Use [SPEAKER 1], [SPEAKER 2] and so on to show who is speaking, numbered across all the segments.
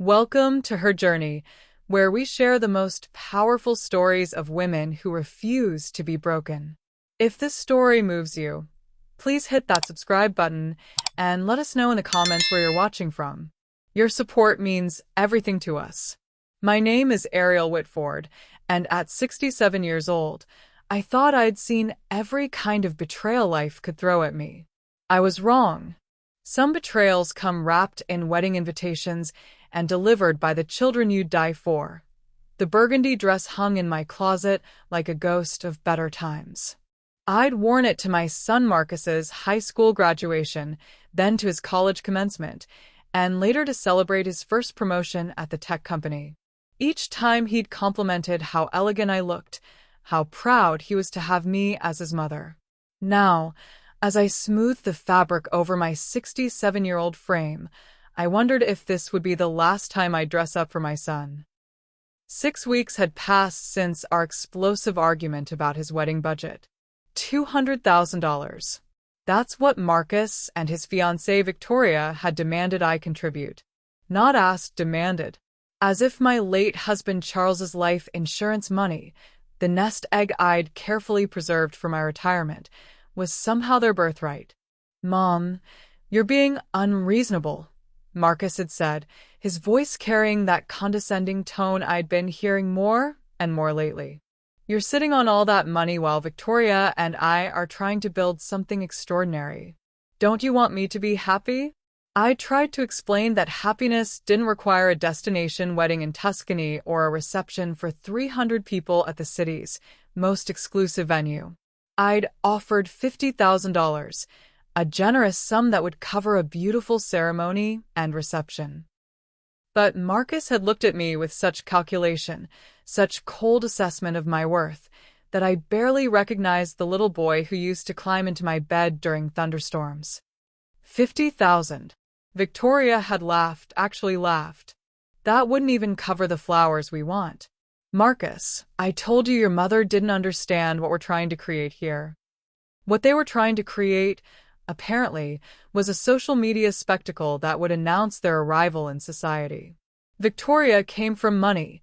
[SPEAKER 1] Welcome to Her Journey, where we share the most powerful stories of women who refuse to be broken. If this story moves you, please hit that subscribe button and let us know in the comments where you're watching from. Your support means everything to us. My name is Ariel Whitford, and at 67 years old, I thought I'd seen every kind of betrayal life could throw at me. I was wrong. Some betrayals come wrapped in wedding invitations and delivered by the children you'd die for. The burgundy dress hung in my closet like a ghost of better times. I'd worn it to my son Marcus's high school graduation, then to his college commencement, and later to celebrate his first promotion at the tech company. Each time he'd complimented how elegant I looked, how proud he was to have me as his mother. Now, as I smoothed the fabric over my 67-year-old frame, I wondered if this would be the last time I'd dress up for my son. 6 weeks had passed since our explosive argument about his wedding budget. $200,000. That's what Marcus and his fiancée Victoria had demanded I contribute. Not asked, demanded. As if my late husband Charles's life insurance money, the nest egg I'd carefully preserved for my retirement, was somehow their birthright. "Mom, you're being unreasonable," Marcus had said, his voice carrying that condescending tone I'd been hearing more and more lately. "You're sitting on all that money while Victoria and I are trying to build something extraordinary. Don't you want me to be happy?" I tried to explain that happiness didn't require a destination wedding in Tuscany or a reception for 300 people at the city's most exclusive venue. I'd offered $50,000, a generous sum that would cover a beautiful ceremony and reception. But Marcus had looked at me with such calculation, such cold assessment of my worth, that I barely recognized the little boy who used to climb into my bed during thunderstorms. 50,000. Victoria had laughed, actually laughed. That wouldn't even cover the flowers we want. "Marcus, I told you your mother didn't understand what we're trying to create here." What they were trying to create, apparently, was a social media spectacle that would announce their arrival in society. Victoria came from money,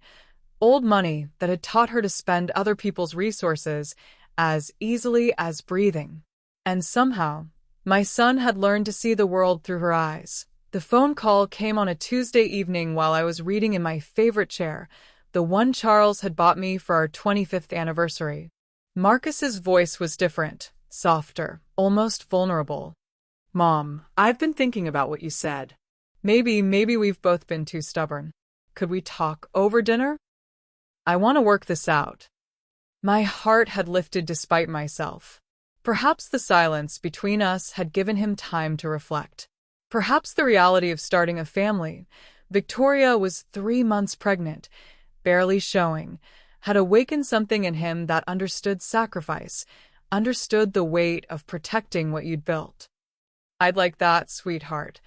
[SPEAKER 1] old money that had taught her to spend other people's resources as easily as breathing. And somehow, my son had learned to see the world through her eyes. The phone call came on a Tuesday evening while I was reading in my favorite chair, the one Charles had bought me for our 25th anniversary. Marcus's voice was different, softer, almost vulnerable. "Mom, I've been thinking about what you said. Maybe we've both been too stubborn. Could we talk over dinner? I want to work this out." My heart had lifted despite myself. Perhaps the silence between us had given him time to reflect. Perhaps the reality of starting a family, Victoria was 3 months pregnant, barely showing, had awakened something in him that understood sacrifice, understood the weight of protecting what you'd built. "I'd like that, sweetheart,"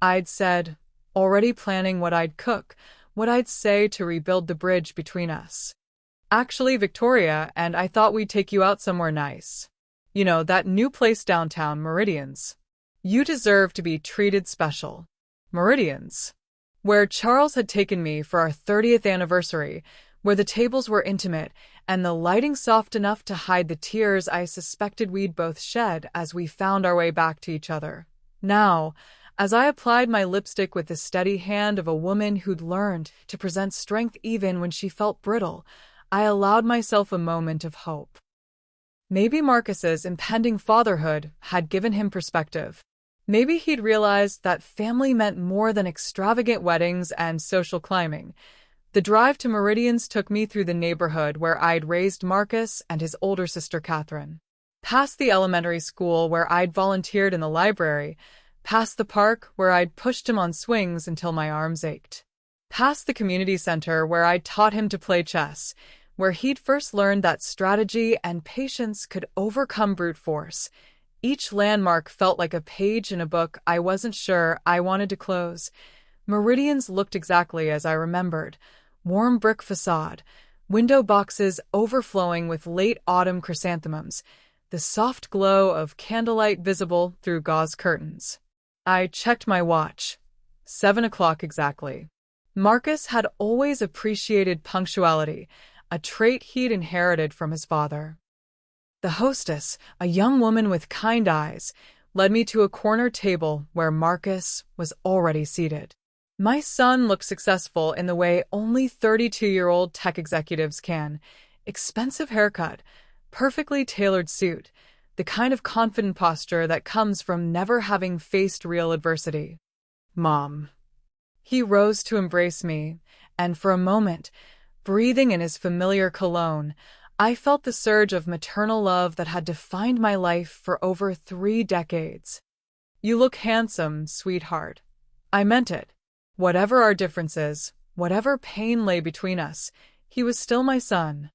[SPEAKER 1] I'd said, already planning what I'd cook, what I'd say to rebuild the bridge between us. "Actually, Victoria and I thought we'd take you out somewhere nice. You know, that new place downtown, Meridian's. You deserve to be treated special." Meridian's, where Charles had taken me for our 30th anniversary, where the tables were intimate and the lighting soft enough to hide the tears I suspected we'd both shed as we found our way back to each other. Now, as I applied my lipstick with the steady hand of a woman who'd learned to present strength even when she felt brittle, I allowed myself a moment of hope. Maybe Marcus's impending fatherhood had given him perspective. Maybe he'd realized that family meant more than extravagant weddings and social climbing. The drive to Meridian's took me through the neighborhood where I'd raised Marcus and his older sister Catherine. Past the elementary school where I'd volunteered in the library, past the park where I'd pushed him on swings until my arms ached. Past the community center where I'd taught him to play chess, where he'd first learned that strategy and patience could overcome brute force. Each landmark felt like a page in a book I wasn't sure I wanted to close. Meridian's looked exactly as I remembered. Warm brick facade, window boxes overflowing with late autumn chrysanthemums, the soft glow of candlelight visible through gauze curtains. I checked my watch. 7 o'clock exactly. Marcus had always appreciated punctuality, a trait he'd inherited from his father. The hostess, a young woman with kind eyes, led me to a corner table where Marcus was already seated. My son looked successful in the way only 32-year-old tech executives can. Expensive haircut, perfectly tailored suit, the kind of confident posture that comes from never having faced real adversity. Mom. He rose to embrace me, and for a moment, breathing in his familiar cologne, I felt the surge of maternal love that had defined my life for over 3 decades. You look handsome, sweetheart. I meant it. Whatever our differences, whatever pain lay between us, he was still my son.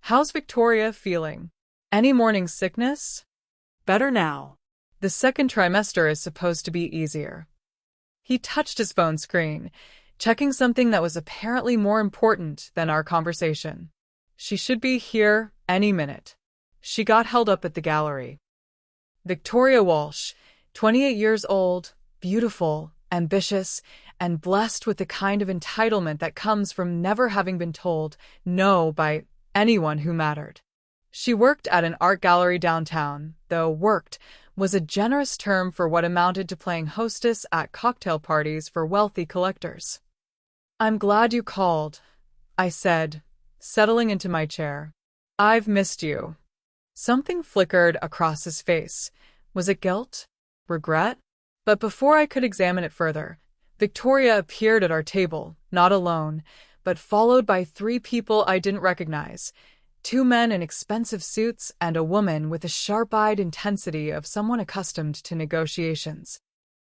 [SPEAKER 1] How's Victoria feeling? Any morning sickness?
[SPEAKER 2] Better now.
[SPEAKER 1] The second trimester is supposed to be easier. He touched his phone screen, checking something that was apparently more important than our conversation. She should be here any minute. She got held up at the gallery. Victoria Walsh, 28 years old, beautiful, ambitious, and blessed with the kind of entitlement that comes from never having been told no by anyone who mattered. She worked at an art gallery downtown, though worked was a generous term for what amounted to playing hostess at cocktail parties for wealthy collectors. I'm glad you called, I said, settling into my chair. I've missed you. Something flickered across his face. Was it guilt? Regret? But before I could examine it further, Victoria appeared at our table, not alone, but followed by 3 people I didn't recognize, 2 men in expensive suits and a woman with the sharp-eyed intensity of someone accustomed to negotiations.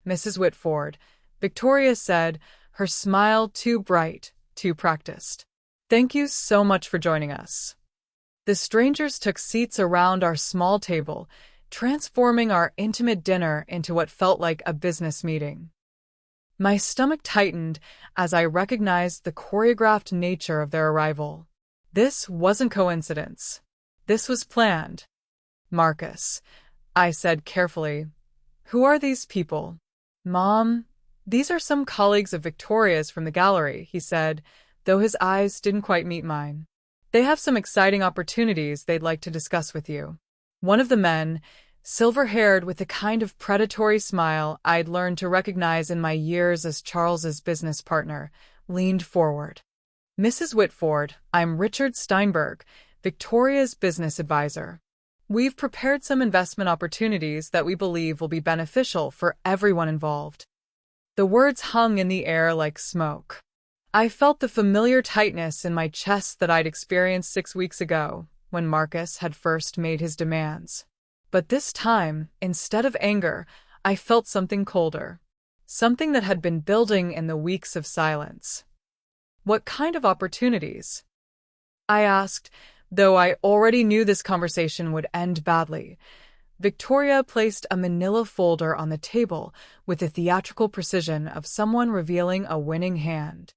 [SPEAKER 1] Mrs. Whitford, Victoria said, her smile too bright, too practiced. Thank you so much for joining us. The strangers took seats around our small table, transforming our intimate dinner into what felt like a business meeting. My stomach tightened as I recognized the choreographed nature of their arrival. This wasn't coincidence. This was planned. Marcus, I said carefully. Who are these people? Mom, these are some colleagues of Victoria's from the gallery, he said, though his eyes didn't quite meet mine. They have some exciting opportunities they'd like to discuss with you. One of the men, silver-haired with the kind of predatory smile I'd learned to recognize in my years as Charles's business partner, leaned forward. Mrs. Whitford, I'm Richard Steinberg, Victoria's business advisor. We've prepared some investment opportunities that we believe will be beneficial for everyone involved. The words hung in the air like smoke. I felt the familiar tightness in my chest that I'd experienced 6 weeks ago, when Marcus had first made his demands. But this time, instead of anger, I felt something colder. Something that had been building in the weeks of silence. What kind of opportunities? I asked, though I already knew this conversation would end badly. Victoria placed a manila folder on the table with the theatrical precision of someone revealing a winning hand.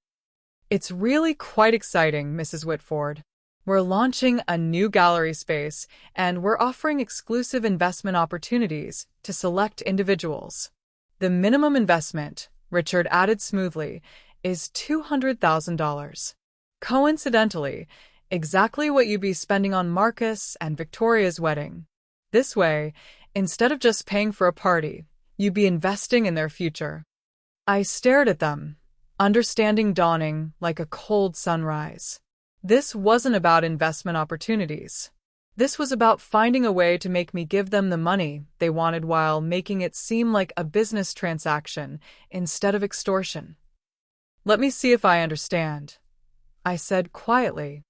[SPEAKER 1] It's really quite exciting, Mrs. Whitford. We're launching a new gallery space, and we're offering exclusive investment opportunities to select individuals. The minimum investment, Richard added smoothly, is $200,000. Coincidentally, exactly what you'd be spending on Marcus and Victoria's wedding. This way, instead of just paying for a party, you'd be investing in their future. I stared at them, understanding dawning like a cold sunrise. This wasn't about investment opportunities. This was about finding a way to make me give them the money they wanted while making it seem like a business transaction instead of extortion. Let me see if I understand, I said quietly.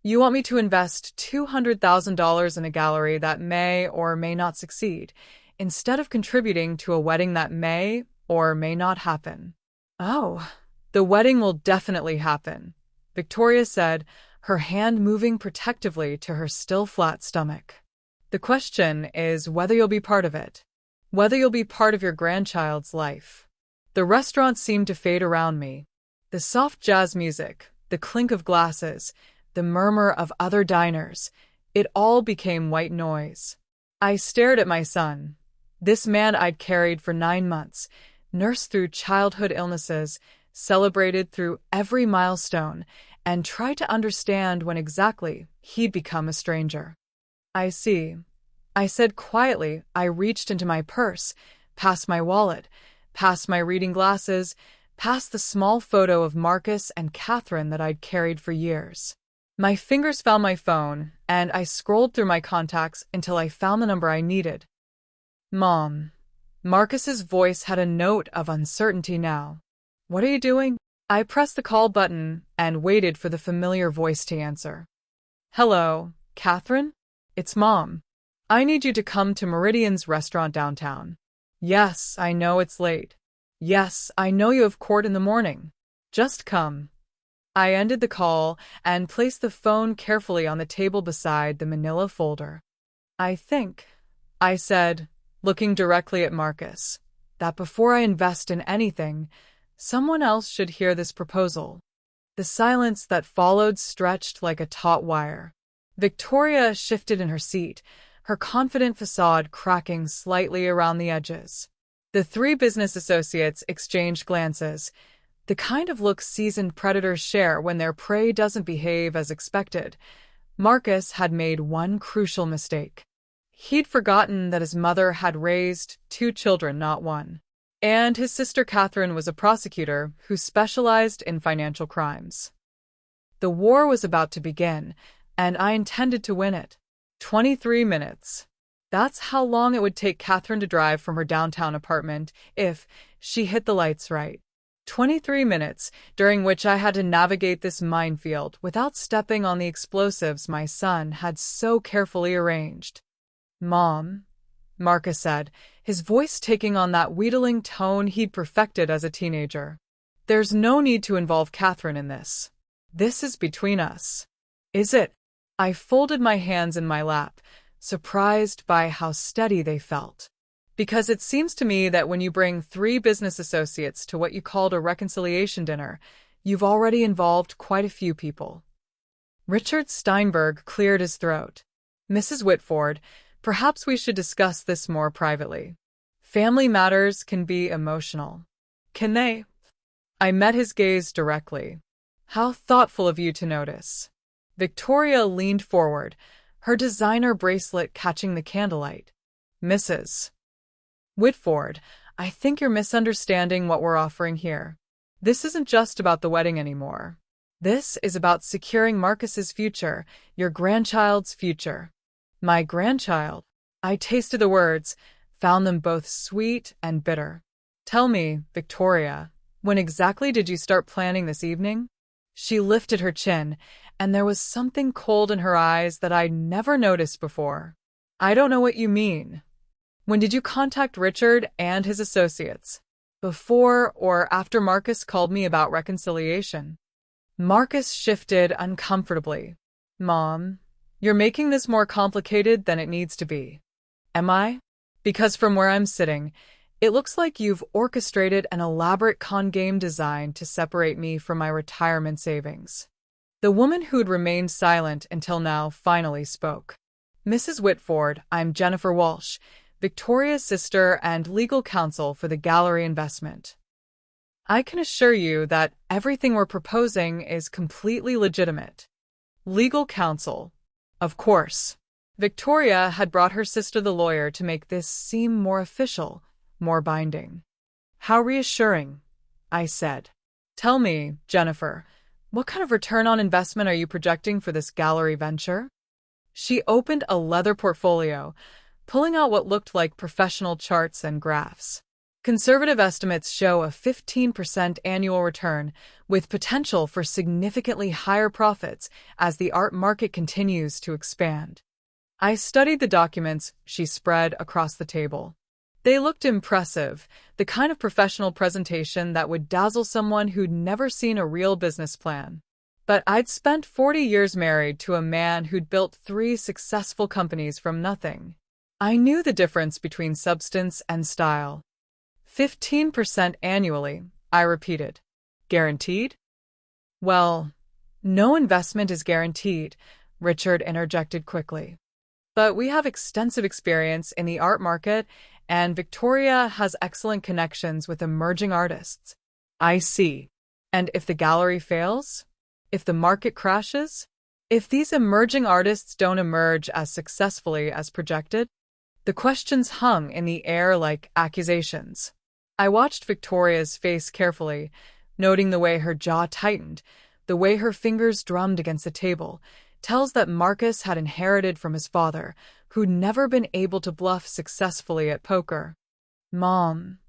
[SPEAKER 1] You want me to invest $200,000 in a gallery that may or may not succeed, instead of contributing to a wedding that may or may not happen. Oh, the wedding will definitely happen, Victoria said, her hand moving protectively to her still flat stomach. The question is whether you'll be part of it, whether you'll be part of your grandchild's life. The restaurant seemed to fade around me. The soft jazz music, the clink of glasses, the murmur of other diners, it all became white noise. I stared at my son, this man I'd carried for 9 months, nursed through childhood illnesses, celebrated through every milestone, and tried to understand when exactly he'd become a stranger. I see, I said quietly. I reached into my purse, past my wallet, past my reading glasses, past the small photo of Marcus and Catherine that I'd carried for years. My fingers found my phone, and I scrolled through my contacts until I found the number I needed. Mom. Marcus's voice had a note of uncertainty now. What are you doing? I pressed the call button and waited for the familiar voice to answer. Hello, Catherine? It's Mom. I need you to come to Meridian's restaurant downtown. Yes, I know it's late. Yes, I know you have court in the morning. Just come. I ended the call and placed the phone carefully on the table beside the manila folder. I think, I said, looking directly at Marcus, that before I invest in anything, someone else should hear this proposal. The silence that followed stretched like a taut wire. Victoria shifted in her seat, her confident facade cracking slightly around the edges. The three business associates exchanged glances, the kind of look seasoned predators share when their prey doesn't behave as expected. Marcus had made one crucial mistake. He'd forgotten that his mother had raised 2 children, not one. And his sister Catherine was a prosecutor who specialized in financial crimes. The war was about to begin, and I intended to win it. 23 minutes. That's how long it would take Catherine to drive from her downtown apartment if she hit the lights right. 23 minutes, during which I had to navigate this minefield without stepping on the explosives my son had so carefully arranged. Mom, Marcus said, his voice taking on that wheedling tone he'd perfected as a teenager. There's no need to involve Catherine in this. This is between us. Is it? I folded my hands in my lap, surprised by how steady they felt. Because it seems to me that when you bring 3 business associates to what you called a reconciliation dinner, you've already involved quite a few people. Richard Steinberg cleared his throat. Mrs. Whitford, perhaps we should discuss this more privately. Family matters can be emotional. Can they? I met his gaze directly. How thoughtful of you to notice. Victoria leaned forward, her designer bracelet catching the candlelight. Mrs. Whitford, I think you're misunderstanding what we're offering here. This isn't just about the wedding anymore. This is about securing Marcus's future, your grandchild's future. My grandchild. I tasted the words, found them both sweet and bitter. Tell me, Victoria, when exactly did you start planning this evening? She lifted her chin, and there was something cold in her eyes that I'd never noticed before. I don't know what you mean. When did you contact Richard and his associates? Before or after Marcus called me about reconciliation? Marcus shifted uncomfortably. Mom, you're making this more complicated than it needs to be. Am I? Because from where I'm sitting, it looks like you've orchestrated an elaborate con game designed to separate me from my retirement savings. The woman who'd remained silent until now finally spoke. Mrs. Whitford, I'm Jennifer Walsh, Victoria's sister and legal counsel for the Gallery investment. I can assure you that everything we're proposing is completely legitimate. Legal counsel. Of course. Victoria had brought her sister the lawyer to make this seem more official, more binding. How reassuring, I said. Tell me, Jennifer, what kind of return on investment are you projecting for this gallery venture? She opened a leather portfolio, pulling out what looked like professional charts and graphs. Conservative estimates show a 15% annual return, with potential for significantly higher profits as the art market continues to expand. I studied the documents she spread across the table. They looked impressive, the kind of professional presentation that would dazzle someone who'd never seen a real business plan. But I'd spent 40 years married to a man who'd built 3 successful companies from nothing. I knew the difference between substance and style. 15% annually, I repeated. Guaranteed? Well, no investment is guaranteed, Richard interjected quickly. But we have extensive experience in the art market, and Victoria has excellent connections with emerging artists. I see. And if the gallery fails? If the market crashes? If these emerging artists don't emerge as successfully as projected? The questions hung in the air like accusations. I watched Victoria's face carefully, noting the way her jaw tightened, the way her fingers drummed against the table, tells that Marcus had inherited from his father, who'd never been able to bluff successfully at poker. "Mom,"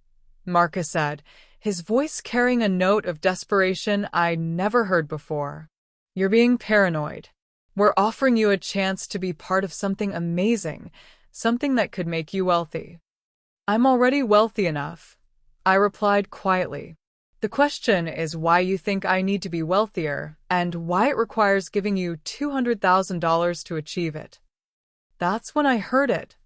[SPEAKER 1] Marcus said, his voice carrying a note of desperation I never heard before. "You're being paranoid. We're offering you a chance to be part of something amazing, something that could make you wealthy." "I'm already wealthy enough," I replied quietly. "The question is why you think I need to be wealthier, and why it requires giving you $200,000 to achieve it." That's when I heard it.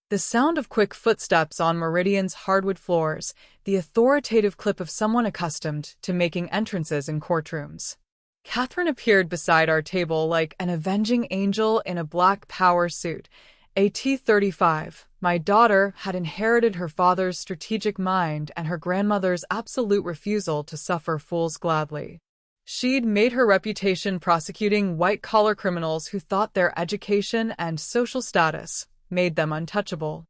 [SPEAKER 1] The sound of quick footsteps on Meridian's hardwood floors, the authoritative clip of someone accustomed to making entrances in courtrooms. Catherine appeared beside our table like an avenging angel in a black power suit. At 35, my daughter had inherited her father's strategic mind and her grandmother's absolute refusal to suffer fools gladly. She'd made her reputation prosecuting white-collar criminals who thought their education and social status made them untouchable.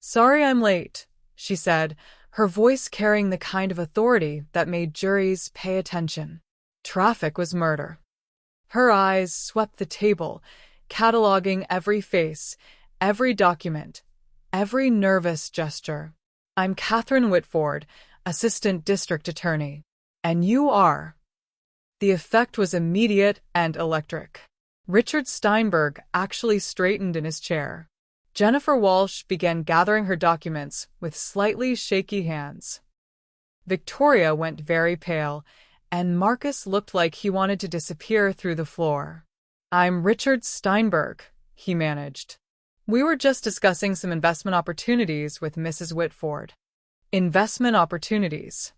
[SPEAKER 1] "Sorry I'm late," she said, her voice carrying the kind of authority that made juries pay attention. Traffic was murder. Her eyes swept the table, cataloging every face, every document, every nervous gesture. "I'm Catherine Whitford, Assistant District Attorney. And you are." The effect was immediate and electric. Richard Steinberg actually straightened in his chair. Jennifer Walsh began gathering her documents with slightly shaky hands. Victoria went very pale, and Marcus looked like he wanted to disappear through the floor. "I'm Richard Steinberg," he managed. "We were just discussing some investment opportunities with Mrs. Whitford." Investment opportunities.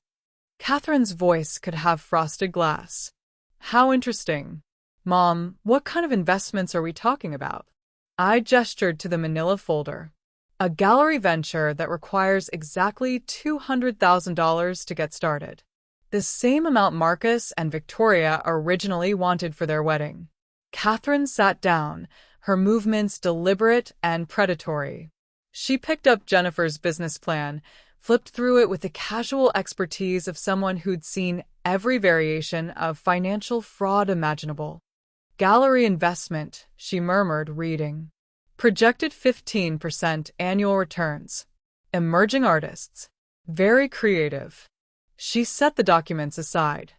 [SPEAKER 1] Catherine's voice could have frosted glass. "How interesting. Mom, what kind of investments are we talking about?" I gestured to the manila folder. "A gallery venture that requires exactly $200,000 to get started. The same amount Marcus and Victoria originally wanted for their wedding." Catherine sat down, her movements deliberate and predatory. She picked up Jennifer's business plan, flipped through it with the casual expertise of someone who'd seen every variation of financial fraud imaginable. "Gallery investment," she murmured, reading. "Projected 15% annual returns. Emerging artists. Very creative." She set the documents aside.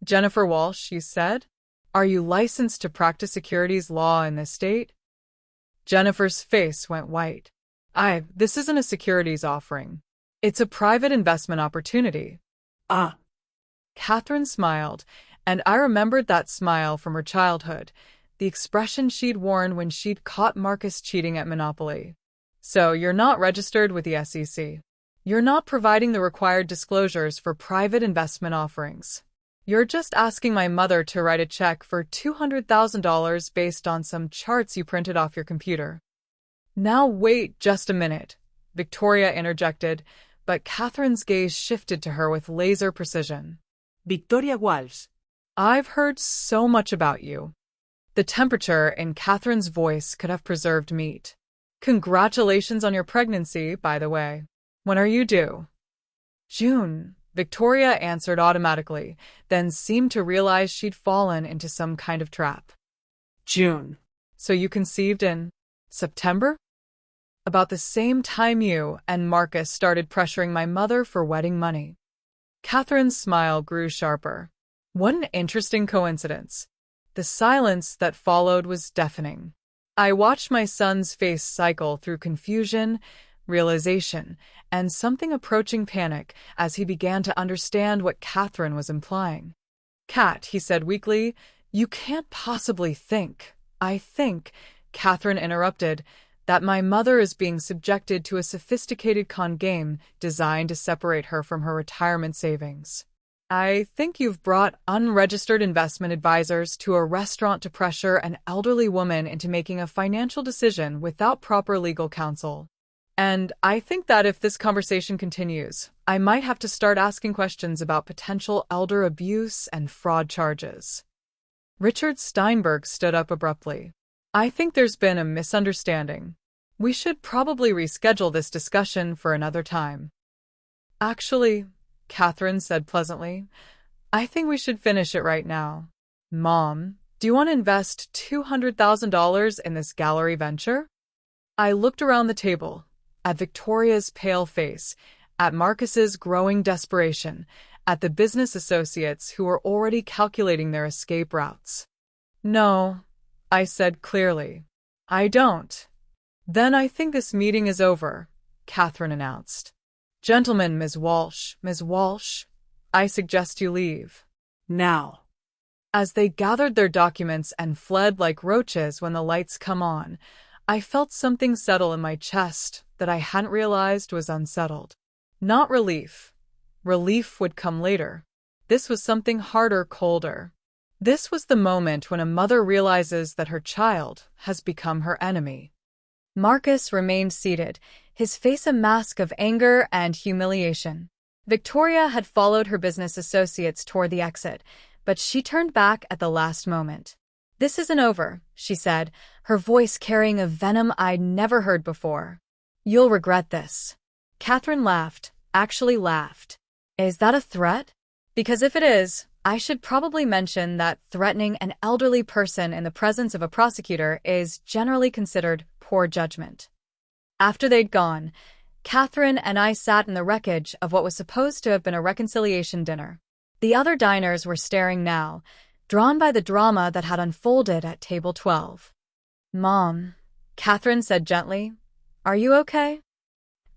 [SPEAKER 1] "Jennifer Walsh, you said? Are you licensed to practice securities law in this state?" Jennifer's face went white. This isn't a securities offering. It's a private investment opportunity."
[SPEAKER 2] "Ah."
[SPEAKER 1] Catherine smiled, and I remembered that smile from her childhood, the expression she'd worn when she'd caught Marcus cheating at Monopoly. "So you're not registered with the SEC. You're not providing the required disclosures for private investment offerings. You're just asking my mother to write a check for $200,000 based on some charts you printed off your computer." "Now wait just a minute," Victoria interjected, but Catherine's gaze shifted to her with laser precision.
[SPEAKER 2] "Victoria Walsh."
[SPEAKER 1] "I've heard so much about you." The temperature in Catherine's voice could have preserved meat. "Congratulations on your pregnancy, by the way. When are you due?" "June," Victoria answered automatically, then seemed to realize she'd fallen into some kind of trap.
[SPEAKER 2] "June."
[SPEAKER 1] "So you conceived in September?" "About the same time you and Marcus started pressuring my mother for wedding money." Catherine's smile grew sharper. What an interesting coincidence. The silence that followed was deafening. I watched my son's face cycle through confusion, realization, and something approaching panic as he began to understand what Catherine was implying. "Cat," he said weakly, "you can't possibly think." "I think," Catherine interrupted, "that my mother is being subjected to a sophisticated con game designed to separate her from her retirement savings. I think you've brought unregistered investment advisors to a restaurant to pressure an elderly woman into making a financial decision without proper legal counsel. And I think that if this conversation continues, I might have to start asking questions about potential elder abuse and fraud charges. Richard Steinberg stood up abruptly. I think there's been a misunderstanding. We should probably reschedule this discussion for another time. Actually, Catherine said pleasantly, I think we should finish it right now. Mom, do you want to invest $200,000 in this gallery venture? I looked around the table, at Victoria's pale face, at Marcus's growing desperation, at the business associates who were already calculating their escape routes. No, I said clearly. I don't. Then I think this meeting is over, Catherine announced. Gentlemen, Miss Walsh, I suggest you leave.
[SPEAKER 2] Now.
[SPEAKER 1] As they gathered their documents and fled like roaches when the lights come on, I felt something settle in my chest that I hadn't realized was unsettled. Not relief. Relief would come later. This was something harder, colder. This was the moment when a mother realizes that her child has become her enemy. Marcus remained seated, his face a mask of anger and humiliation. Victoria had followed her business associates toward the exit, but she turned back at the last moment. This isn't over, she said, her voice carrying a venom I'd never heard before. You'll regret this. Catherine laughed, actually laughed. Is that a threat? Because if it is, I should probably mention that threatening an elderly person in the presence of a prosecutor is generally considered poor judgment. After they'd gone, Catherine and I sat in the wreckage of what was supposed to have been a reconciliation dinner. The other diners were staring now, drawn by the drama that had unfolded at table 12. Mom, Catherine said gently, are you okay?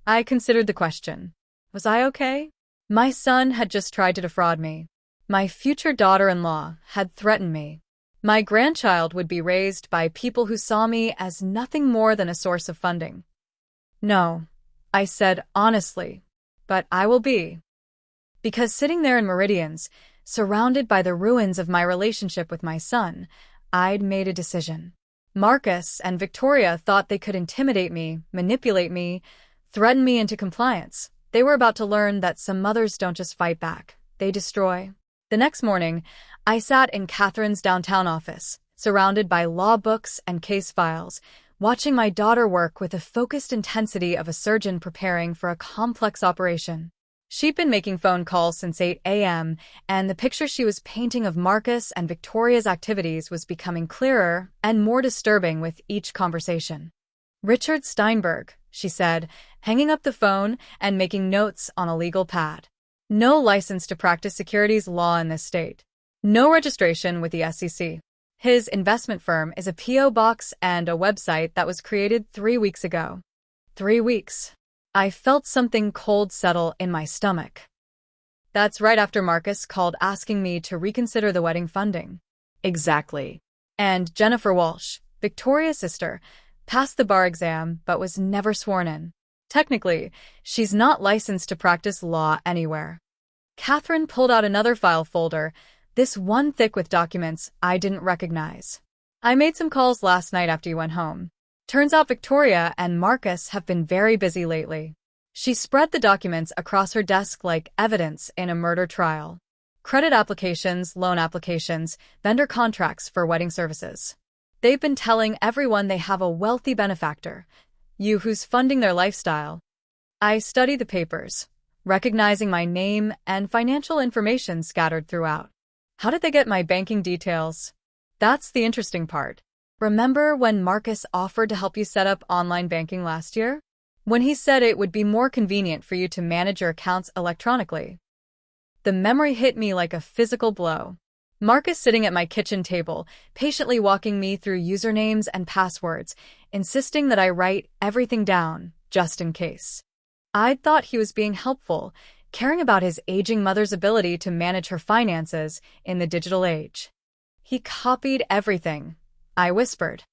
[SPEAKER 1] I considered the question. Was I okay? My son had just tried to defraud me. My future daughter-in-law had threatened me. My grandchild would be raised by people who saw me as nothing more than a source of funding. No, I said honestly, but I will be. Because sitting there in Meridians, surrounded by the ruins of my relationship with my son, I'd made a decision. Marcus and Victoria thought they could intimidate me, manipulate me, threaten me into compliance. They were about to learn that some mothers don't just fight back, they destroy. The next morning, I sat in Catherine's downtown office, surrounded by law books and case files, watching my daughter work with the focused intensity of a surgeon preparing for a complex operation. She'd been making phone calls since 8 a.m., and the picture she was painting of Marcus and Victoria's activities was becoming clearer and more disturbing with each conversation. Richard Steinberg, she said, hanging up the phone and making notes on a legal pad. No license to practice securities law in this state. No registration with the SEC. His investment firm is a P.O. box and a website that was created 3 weeks ago. 3 weeks. I felt something cold settle in my stomach. That's right after Marcus called asking me to reconsider the wedding funding. Exactly. And Jennifer Walsh, Victoria's sister, passed the bar exam but was never sworn in. Technically, she's not licensed to practice law anywhere. Catherine pulled out another file folder, this one thick with documents I didn't recognize. I made some calls last night after you went home. Turns out Victoria and Marcus have been very busy lately. She spread the documents across her desk like evidence in a murder trial. Credit applications, loan applications, vendor contracts for wedding services. They've been telling everyone they have a wealthy benefactor, you who's funding their lifestyle. I studied the papers, recognizing my name and financial information scattered throughout. How did they get my banking details? That's the interesting part. Remember when Marcus offered to help you set up online banking last year? When he said it would be more convenient for you to manage your accounts electronically? The memory hit me like a physical blow. Marcus sitting at my kitchen table, patiently walking me through usernames and passwords, insisting that I write everything down, just in case. I'd thought he was being helpful, caring about his aging mother's ability to manage her finances in the digital age. He copied everything, I whispered.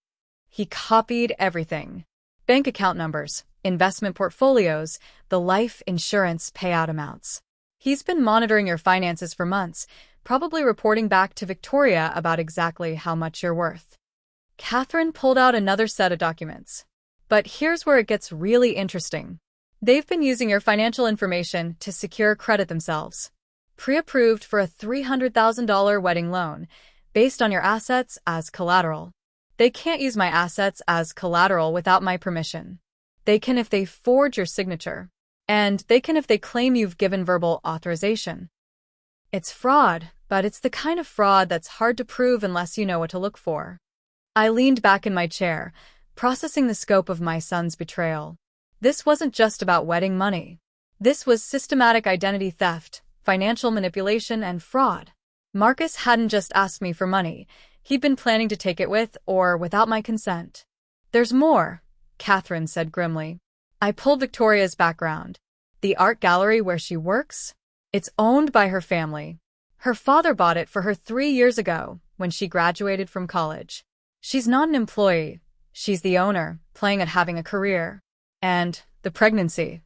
[SPEAKER 1] He copied everything. Bank account numbers, investment portfolios, the life insurance payout amounts. He's been monitoring your finances for months, probably reporting back to Victoria about exactly how much you're worth. Catherine pulled out another set of documents. But here's where it gets really interesting. They've been using your financial information to secure credit themselves. Pre-approved for a $300,000 wedding loan, based on your assets as collateral. They can't use my assets as collateral without my permission. They can if they forge your signature. And they can if they claim you've given verbal authorization. It's fraud, but it's the kind of fraud that's hard to prove unless you know what to look for. I leaned back in my chair, processing the scope of my son's betrayal. This wasn't just about wedding money. This was systematic identity theft, financial manipulation, and fraud. Marcus hadn't just asked me for money. He'd been planning to take it with or without my consent. There's more, Catherine said grimly. I pulled Victoria's background. The art gallery where she works? It's owned by her family. Her father bought it for her 3 years ago, when she graduated from college. She's not an employee. She's the owner, playing at having a career. And the pregnancy.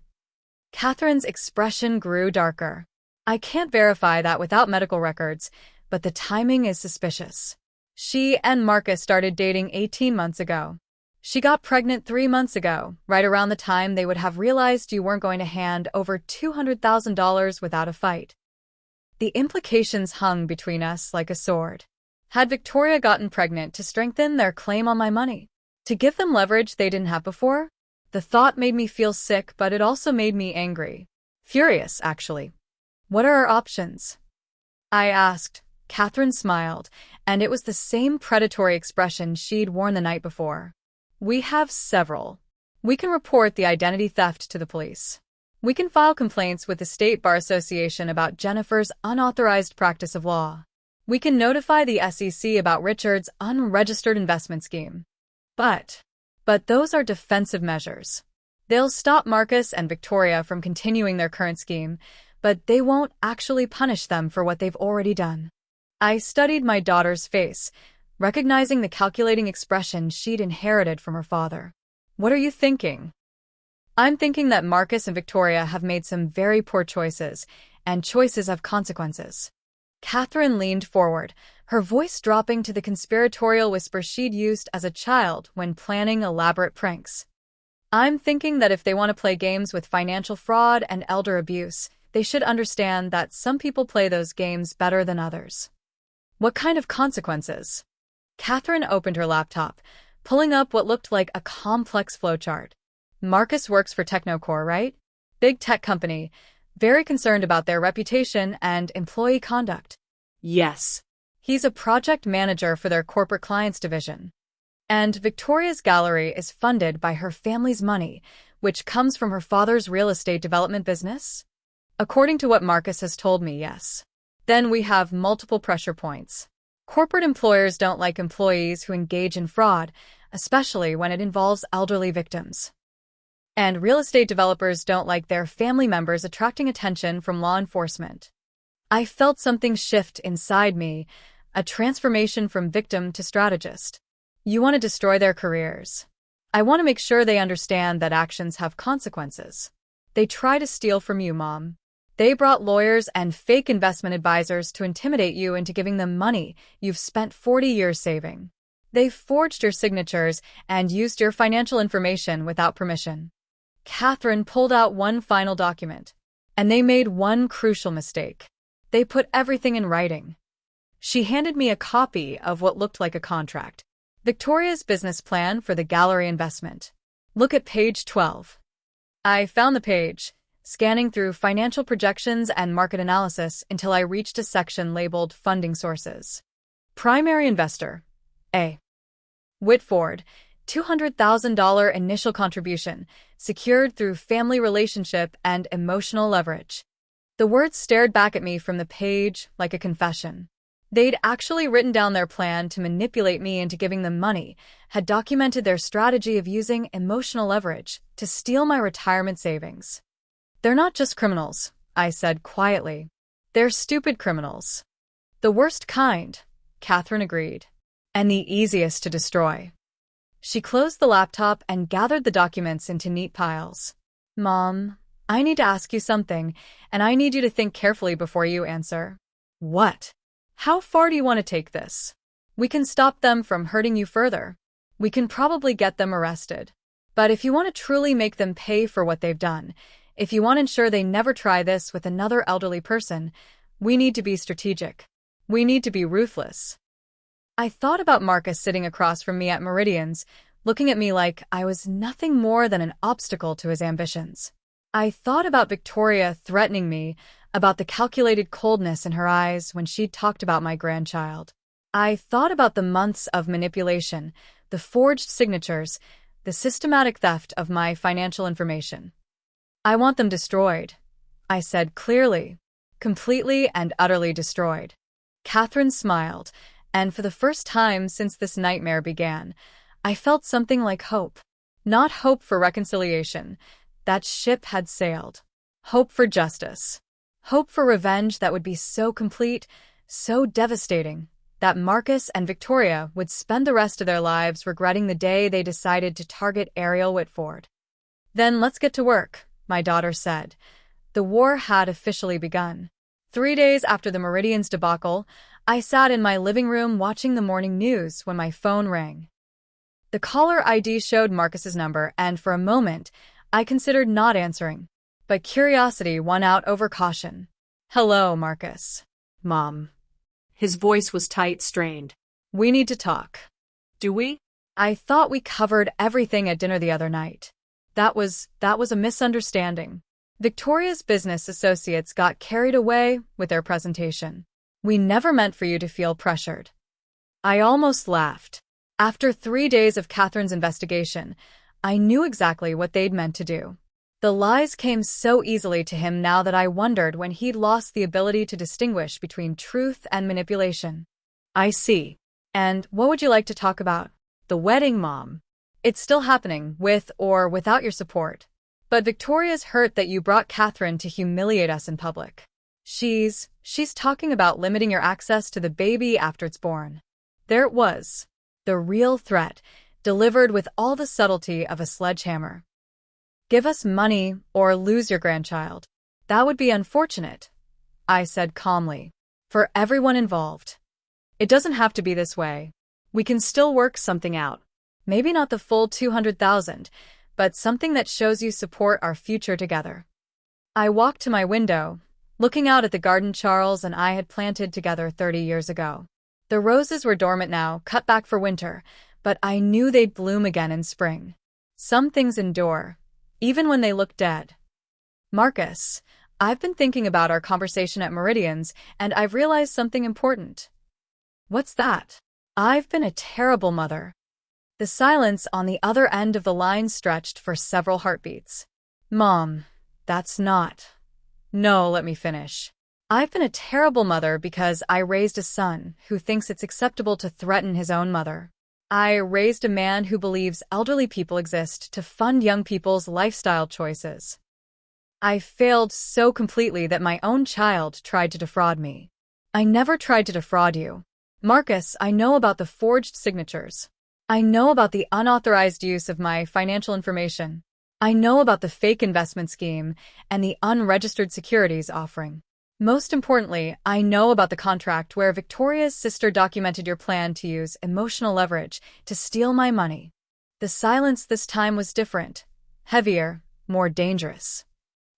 [SPEAKER 1] Catherine's expression grew darker. I can't verify that without medical records, but the timing is suspicious. She and Marcus started dating 18 months ago. She got pregnant 3 months ago, right around the time they would have realized you weren't going to hand over $200,000 without a fight. The implications hung between us like a sword. Had Victoria gotten pregnant to strengthen their claim on my money? To give them leverage they didn't have before? The thought made me feel sick, but it also made me angry. Furious, actually. What are our options? I asked. Catherine smiled, and it was the same predatory expression she'd worn the night before. We have several. We can report the identity theft to the police. We can file complaints with the State Bar Association about Jennifer's unauthorized practice of law. We can notify the SEC about Richard's unregistered investment scheme. But those are defensive measures. They'll stop Marcus and Victoria from continuing their current scheme, but they won't actually punish them for what they've already done. I studied my daughter's face, recognizing the calculating expression she'd inherited from her father. What are you thinking? I'm thinking that Marcus and Victoria have made some very poor choices, and choices have consequences. Catherine leaned forward, her voice dropping to the conspiratorial whisper she'd used as a child when planning elaborate pranks. I'm thinking that if they want to play games with financial fraud and elder abuse, they should understand that some people play those games better than others. What kind of consequences? Catherine opened her laptop, pulling up what looked like a complex flowchart. Marcus works for Technocore, right? Big tech company, very concerned about their reputation and employee conduct.
[SPEAKER 2] Yes.
[SPEAKER 1] He's a project manager for their corporate clients division. And Victoria's gallery is funded by her family's money, which comes from her father's real estate development business? According to what Marcus has told me, yes. Then we have multiple pressure points. Corporate employers don't like employees who engage in fraud, especially when it involves elderly victims. And real estate developers don't like their family members attracting attention from law enforcement. I felt something shift inside me, a transformation from victim to strategist. You want to destroy their careers. I want to make sure they understand that actions have consequences. They try to steal from you, Mom. They brought lawyers and fake investment advisors to intimidate you into giving them money you've spent 40 years saving. They forged your signatures and used your financial information without permission. Catherine pulled out one final document, and they made one crucial mistake. They put everything in writing. She handed me a copy of what looked like a contract. Victoria's business plan for the gallery investment. Look at page 12. I found the page, scanning through financial projections and market analysis until I reached a section labeled Funding Sources. Primary investor, A. Whitford, $200,000 initial contribution, secured through family relationship and emotional leverage. The words stared back at me from the page like a confession. They'd actually written down their plan to manipulate me into giving them money, had documented their strategy of using emotional leverage to steal my retirement savings. They're not just criminals, I said quietly. They're stupid criminals. The worst kind, Catherine agreed. And the easiest to destroy. She closed the laptop and gathered the documents into neat piles. Mom, I need to ask you something, and I need you to think carefully before you answer. What? How far do you want to take this? We can stop them from hurting you further. We can probably get them arrested. But if you want to truly make them pay for what they've done, if you want to ensure they never try this with another elderly person, we need to be strategic. We need to be ruthless. I thought about Marcus sitting across from me at Meridian's, looking at me like I was nothing more than an obstacle to his ambitions. I thought about Victoria threatening me, about the calculated coldness in her eyes when she talked about my grandchild. I thought about the months of manipulation, the forged signatures, the systematic theft of my financial information. I want them destroyed, I said clearly, completely and utterly destroyed. Catherine smiled, and for the first time since this nightmare began, I felt something like hope. Not hope for reconciliation. That ship had sailed. Hope for justice. Hope for revenge that would be so complete, so devastating, that Marcus and Victoria would spend the rest of their lives regretting the day they decided to target Ariel Whitford. Then let's get to work, my daughter said. The war had officially begun. 3 days after the Meridian's debacle, I sat in my living room watching the morning news when my phone rang. The caller ID showed Marcus's number, and for a moment, I considered not answering. But curiosity won out over caution. Hello, Marcus.
[SPEAKER 2] Mom. His voice was tight, strained.
[SPEAKER 1] We need to talk.
[SPEAKER 2] Do we?
[SPEAKER 1] I thought we covered everything at dinner the other night. That was a misunderstanding. Victoria's business associates got carried away with their presentation. We never meant for you to feel pressured. I almost laughed. After 3 days of Catherine's investigation, I knew exactly what they'd meant to do. The lies came so easily to him now that I wondered when he'd lost the ability to distinguish between truth and manipulation.
[SPEAKER 2] I see.
[SPEAKER 1] And what would you like to talk about?
[SPEAKER 2] The wedding, Mom.
[SPEAKER 1] It's still happening, with or without your support. But Victoria's hurt that you brought Catherine to humiliate us in public. She's talking about limiting your access to the baby after it's born. There it was. The real threat, delivered with all the subtlety of a sledgehammer. Give us money or lose your grandchild. That would be unfortunate, I said calmly, for everyone involved. It doesn't have to be this way.
[SPEAKER 2] We can still work something out.
[SPEAKER 1] Maybe not the full 200,000, but something that shows you support our future together. I walked to my window, looking out at the garden Charles and I had planted together 30 years ago. The roses were dormant now, cut back for winter, but I knew they'd bloom again in spring. Some things endure, even when they look dead. Marcus, I've been thinking about our conversation at Meridian's, and I've realized something important. What's that? I've been a terrible mother. The silence on the other end of the line stretched for several heartbeats. Mom, that's not. No, let me finish. I've been a terrible mother because I raised a son who thinks it's acceptable to threaten his own mother. I raised a man who believes elderly people exist to fund young people's lifestyle choices. I failed so completely that my own child tried to defraud me. I never tried to defraud you. Marcus, I know about the forged signatures. I know about the unauthorized use of my financial information. I know about the fake investment scheme and the unregistered securities offering. Most importantly, I know about the contract where Victoria's sister documented your plan to use emotional leverage to steal my money. The silence this time was different, heavier, more dangerous.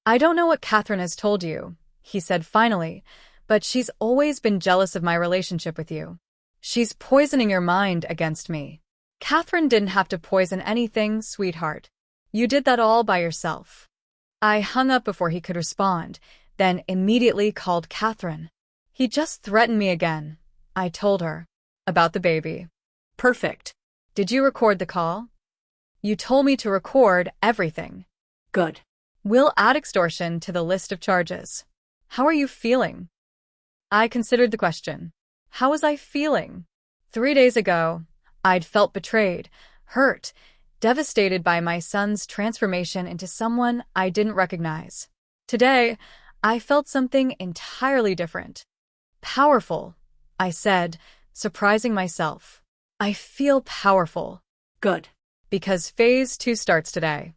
[SPEAKER 1] I don't know what Catherine has told you, he said finally, but she's always been jealous of my relationship with you. She's poisoning your mind against me. Catherine didn't have to poison anything, sweetheart. You did that all by yourself. I hung up before he could respond, then immediately called Catherine. He just threatened me again, I told her. About the baby.
[SPEAKER 2] Perfect.
[SPEAKER 1] Did you record the call? You told me to record everything.
[SPEAKER 2] Good.
[SPEAKER 1] We'll add extortion to the list of charges. How are you feeling? I considered the question. How was I feeling? 3 days ago, I'd felt betrayed, hurt, devastated by my son's transformation into someone I didn't recognize. Today, I felt something entirely different. Powerful, I said, surprising myself. I feel powerful.
[SPEAKER 2] Good.
[SPEAKER 1] Because phase 2 starts today.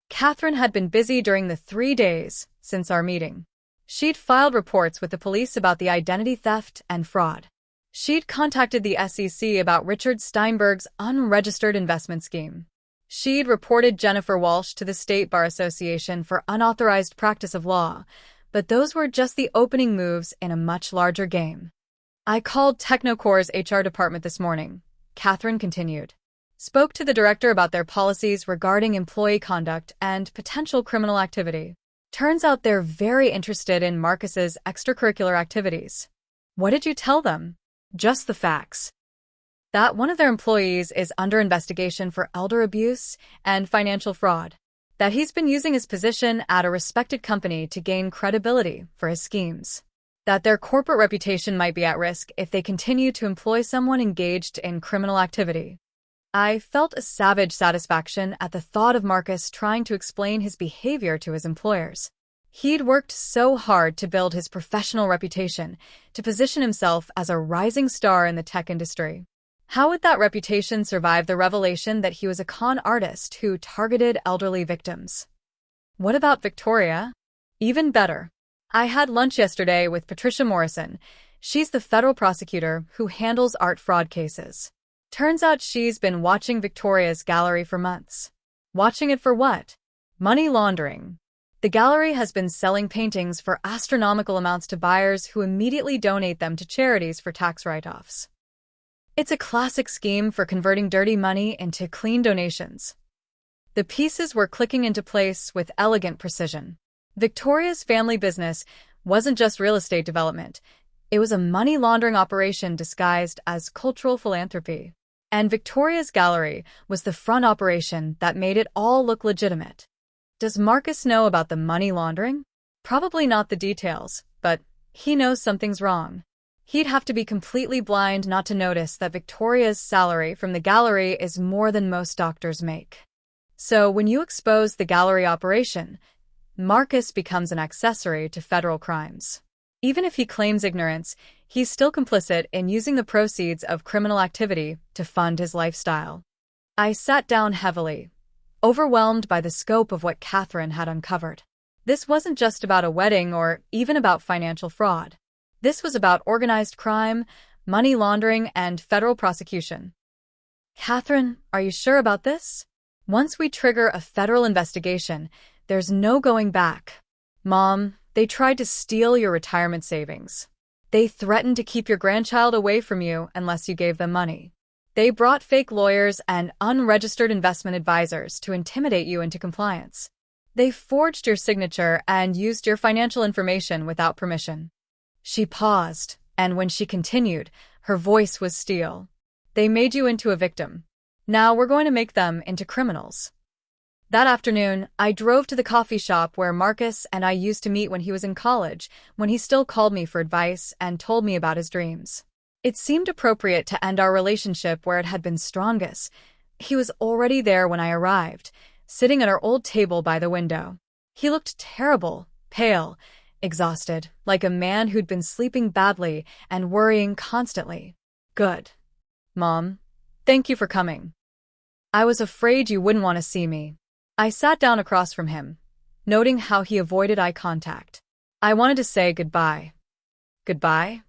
[SPEAKER 1] Catherine had been busy during the 3 days since our meeting. She'd filed reports with the police about the identity theft and fraud. She'd contacted the SEC about Richard Steinberg's unregistered investment scheme. She'd reported Jennifer Walsh to the State Bar Association for unauthorized practice of law, but those were just the opening moves in a much larger game. I called Technocore's HR department this morning, Catherine continued. Spoke to the director about their policies regarding employee conduct and potential criminal activity. Turns out they're very interested in Marcus's extracurricular activities. What did you tell them? Just the facts. That one of their employees is under investigation for elder abuse and financial fraud. That he's been using his position at a respected company to gain credibility for his schemes. That their corporate reputation might be at risk if they continue to employ someone engaged in criminal activity. I felt a savage satisfaction at the thought of Marcus trying to explain his behavior to his employers. He'd worked so hard to build his professional reputation, to position himself as a rising star in the tech industry. How would that reputation survive the revelation that he was a con artist who targeted elderly victims? What about Victoria? Even better. I had lunch yesterday with Patricia Morrison. She's the federal prosecutor who handles art fraud cases. Turns out she's been watching Victoria's gallery for months. Watching it for what? Money laundering. The gallery has been selling paintings for astronomical amounts to buyers who immediately donate them to charities for tax write-offs. It's a classic scheme for converting dirty money into clean donations. The pieces were clicking into place with elegant precision. Victoria's family business wasn't just real estate development. It was a money laundering operation disguised as cultural philanthropy. And Victoria's gallery was the front operation that made it all look legitimate. Does Marcus know about the money laundering? Probably not the details, but he knows something's wrong. He'd have to be completely blind not to notice that Victoria's salary from the gallery is more than most doctors make. So when you expose the gallery operation, Marcus becomes an accessory to federal crimes. Even if he claims ignorance, he's still complicit in using the proceeds of criminal activity to fund his lifestyle. I sat down heavily, overwhelmed by the scope of what Catherine had uncovered. This wasn't just about a wedding or even about financial fraud. This was about organized crime, money laundering, and federal prosecution. Catherine, are you sure about this? Once we trigger a federal investigation, there's no going back. Mom, they tried to steal your retirement savings. They threatened to keep your grandchild away from you unless you gave them money. They brought fake lawyers and unregistered investment advisors to intimidate you into compliance. They forged your signature and used your financial information without permission. She paused, and when she continued, her voice was steel. They made you into a victim. Now we're going to make them into criminals. That afternoon, I drove to the coffee shop where Marcus and I used to meet when he was in college, when he still called me for advice and told me about his dreams. It seemed appropriate to end our relationship where it had been strongest. He was already there when I arrived, sitting at our old table by the window. He looked terrible, pale, exhausted, like a man who'd been sleeping badly and worrying constantly. Good. Mom, thank you for coming. I was afraid you wouldn't want to see me. I sat down across from him, noting how he avoided eye contact. I wanted to say goodbye. Goodbye?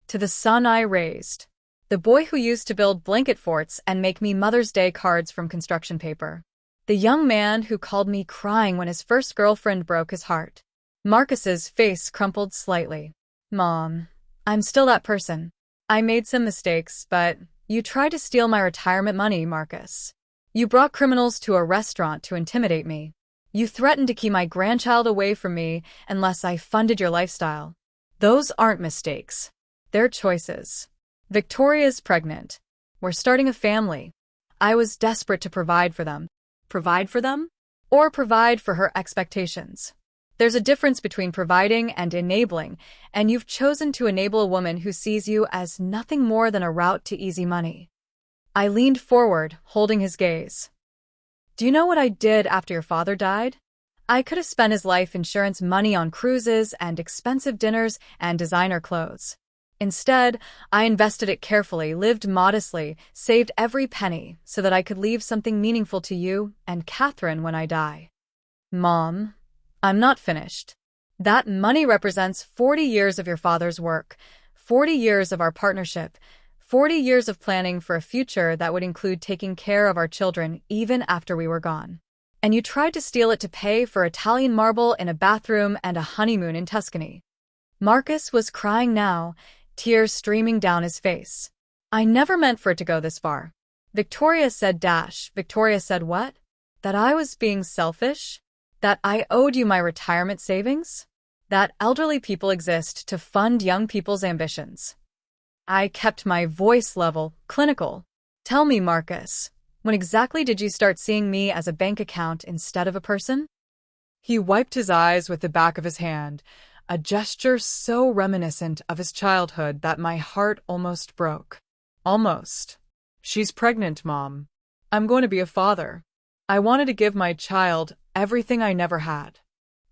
[SPEAKER 1] To the son I raised. The boy who used to build blanket forts and make me Mother's Day cards from construction paper. The young man who called me crying when his first girlfriend broke his heart. Marcus's face crumpled slightly. Mom, I'm still that person. I made some mistakes, but you tried to steal my retirement money, Marcus. You brought criminals to a restaurant to intimidate me. You threatened to keep my grandchild away from me unless I funded your lifestyle. Those aren't mistakes. They're choices. Victoria's pregnant. We're starting a family. I was desperate to provide for them. Provide for them? Or provide for her expectations. There's a difference between providing and enabling, and you've chosen to enable a woman who sees you as nothing more than a route to easy money. I leaned forward, holding his gaze. Do you know what I did after your father died? I could have spent his life insurance money on cruises and expensive dinners and designer clothes. Instead, I invested it carefully, lived modestly, saved every penny so that I could leave something meaningful to you and Catherine when I die. Mom, I'm not finished. That money represents 40 years of your father's work, 40 years of our partnership, 40 years of planning for a future that would include taking care of our children even after we were gone. And you tried to steal it to pay for Italian marble in a bathroom and a honeymoon in Tuscany. Marcus was crying now, tears streaming down his face. I never meant for it to go this far. Victoria said. Victoria said what? That I was being selfish? That I owed you my retirement savings? That elderly people exist to fund young people's ambitions. I kept my voice level, clinical. Tell me, Marcus, when exactly did you start seeing me as a bank account instead of a person? He wiped his eyes with the back of his hand, a gesture so reminiscent of his childhood that my heart almost broke. Almost. She's pregnant, Mom. I'm going to be a father. I wanted to give my child everything I never had.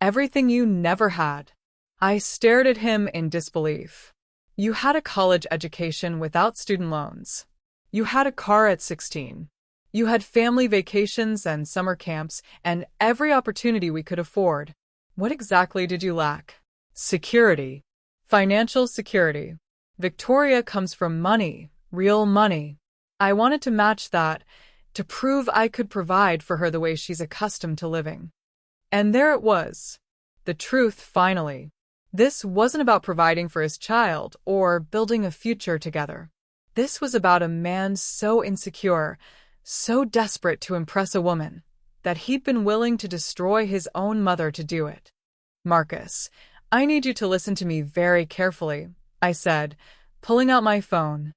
[SPEAKER 1] Everything you never had. I stared at him in disbelief. You had a college education without student loans. You had a car at 16. You had family vacations and summer camps and every opportunity we could afford. What exactly did you lack? Security. Financial security. Victoria comes from money, real money. I wanted to match that, to prove I could provide for her the way she's accustomed to living. And there it was. The truth, finally. This wasn't about providing for his child or building a future together. This was about a man so insecure, so desperate to impress a woman, that he'd been willing to destroy his own mother to do it. Marcus, I need you to listen to me very carefully, I said, pulling out my phone.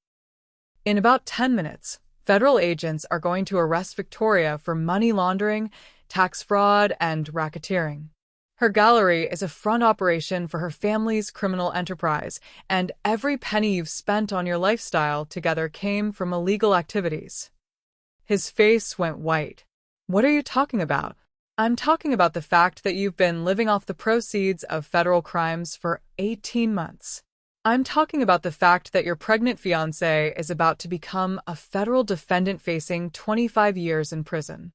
[SPEAKER 1] In about 10 minutes, federal agents are going to arrest Victoria for money laundering, tax fraud, and racketeering. Her gallery is a front operation for her family's criminal enterprise, and every penny you've spent on your lifestyle together came from illegal activities. His face went white. What are you talking about? I'm talking about the fact that you've been living off the proceeds of federal crimes for 18 months. I'm talking about the fact that your pregnant fiancé is about to become a federal defendant facing 25 years in prison.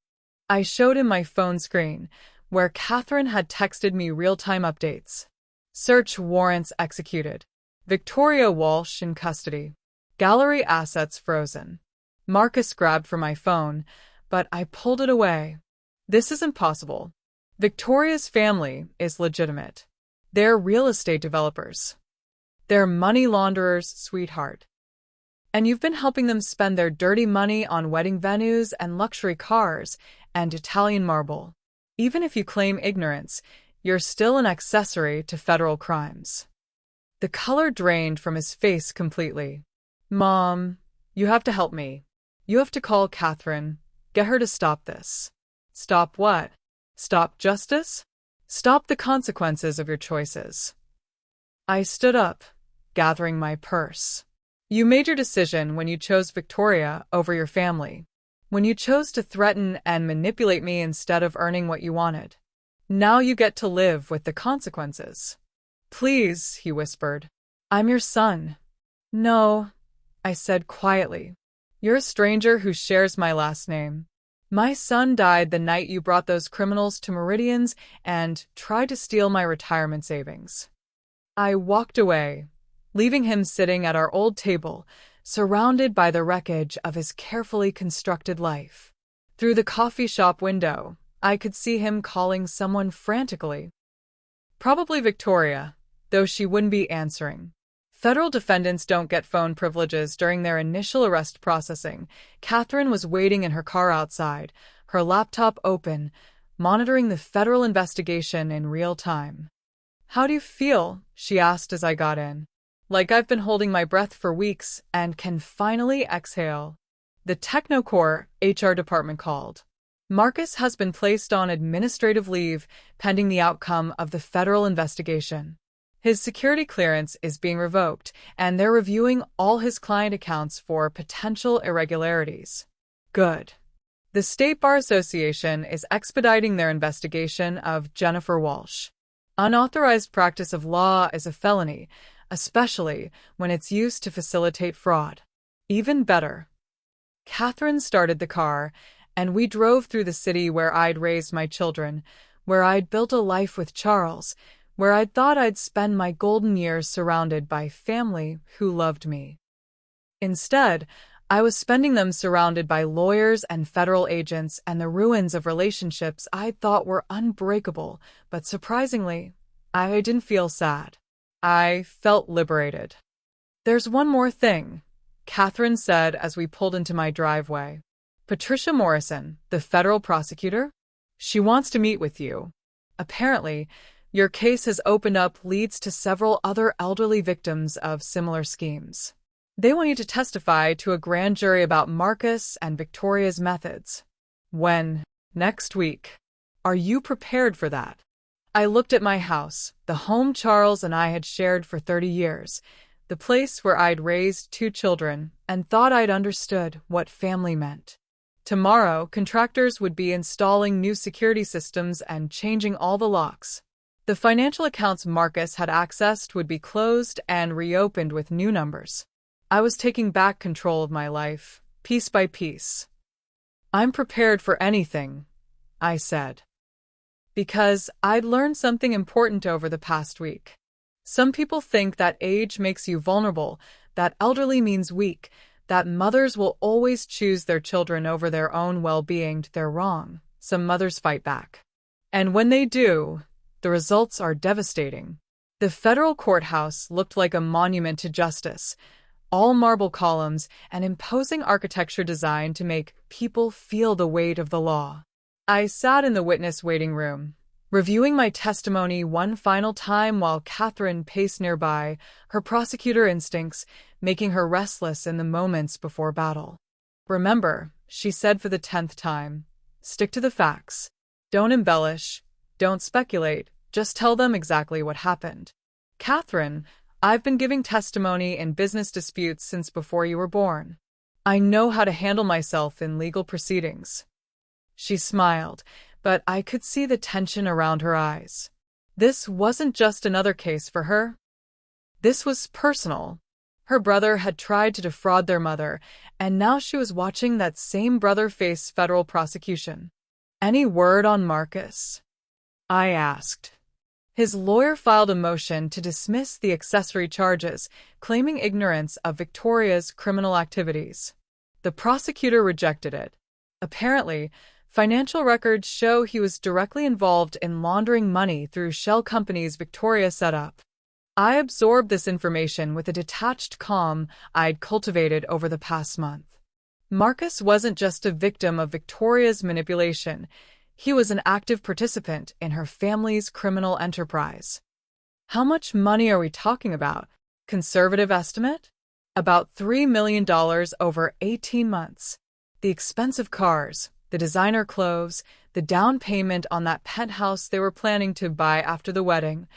[SPEAKER 1] I showed him my phone screen, where Catherine had texted me real-time updates. Search warrants executed. Victoria Walsh in custody. Gallery assets frozen. Marcus grabbed for my phone, but I pulled it away. This isn't possible. Victoria's family is legitimate. They're real estate developers. They're money launderers, sweetheart. And you've been helping them spend their dirty money on wedding venues and luxury cars and Italian marble. Even if you claim ignorance, you're still an accessory to federal crimes. The color drained from his face completely. Mom, you have to help me. You have to call Catherine. Get her to stop this. Stop what? Stop justice? Stop the consequences of your choices. I stood up, gathering my purse. You made your decision when you chose Victoria over your family. When you chose to threaten and manipulate me instead of earning what you wanted. Now you get to live with the consequences. Please, he whispered. I'm your son. No, I said quietly. You're a stranger who shares my last name. My son died the night you brought those criminals to Meridian's and tried to steal my retirement savings. I walked away, leaving him sitting at our old table, surrounded by the wreckage of his carefully constructed life. Through the coffee shop window, I could see him calling someone frantically. Probably Victoria, though she wouldn't be answering. Federal defendants don't get phone privileges during their initial arrest processing. Catherine was waiting in her car outside, her laptop open, monitoring the federal investigation in real time. How do you feel? She asked as I got in. Like I've been holding my breath for weeks and can finally exhale. The Technocore HR department called. Marcus has been placed on administrative leave pending the outcome of the federal investigation. His security clearance is being revoked, and they're reviewing all his client accounts for potential irregularities. Good. The State Bar Association is expediting their investigation of Jennifer Walsh. Unauthorized practice of law is a felony, especially when it's used to facilitate fraud. Even better. Catherine started the car, and we drove through the city where I'd raised my children, where I'd built a life with Charles, where I'd thought I'd spend my golden years surrounded by family who loved me. Instead, I was spending them surrounded by lawyers and federal agents and the ruins of relationships I thought were unbreakable, but surprisingly, I didn't feel sad. I felt liberated. "There's one more thing," Catherine said as we pulled into my driveway. "Patricia Morrison, the federal prosecutor? She wants to meet with you. Apparently, your case has opened up leads to several other elderly victims of similar schemes. They want you to testify to a grand jury about Marcus and Victoria's methods. When? Next week. Are you prepared for that?" I looked at my house, the home Charles and I had shared for 30 years, the place where I'd raised 2 children, and thought I'd understood what family meant. Tomorrow, contractors would be installing new security systems and changing all the locks. The financial accounts Marcus had accessed would be closed and reopened with new numbers. I was taking back control of my life, piece by piece. "I'm prepared for anything," I said. Because I'd learned something important over the past week. Some people think that age makes you vulnerable, that elderly means weak, that mothers will always choose their children over their own well-being. They're wrong. Some mothers fight back. And when they do, the results are devastating. The federal courthouse looked like a monument to justice, all marble columns and imposing architecture designed to make people feel the weight of the law. I sat in the witness waiting room, reviewing my testimony one final time while Catherine paced nearby, her prosecutor instincts making her restless in the moments before battle. "Remember," she said for the 10th time, "stick to the facts. Don't embellish, don't speculate, just tell them exactly what happened. Catherine, I've been giving testimony in business disputes since before you were born. I know how to handle myself in legal proceedings." She smiled, but I could see the tension around her eyes. This wasn't just another case for her. This was personal. Her brother had tried to defraud their mother, and now she was watching that same brother face federal prosecution. "Any word on Marcus?" I asked. His lawyer filed a motion to dismiss the accessory charges, claiming ignorance of Victoria's criminal activities. The prosecutor rejected it. Apparently, financial records show he was directly involved in laundering money through shell companies Victoria set up. I absorbed this information with a detached calm I'd cultivated over the past month. Marcus wasn't just a victim of Victoria's manipulation. He was an active participant in her family's criminal enterprise. "How much money are we talking about?" Conservative estimate? "About $3 million over 18 months. The expensive cars, the designer clothes, the down payment on that penthouse they were planning to buy after the wedding,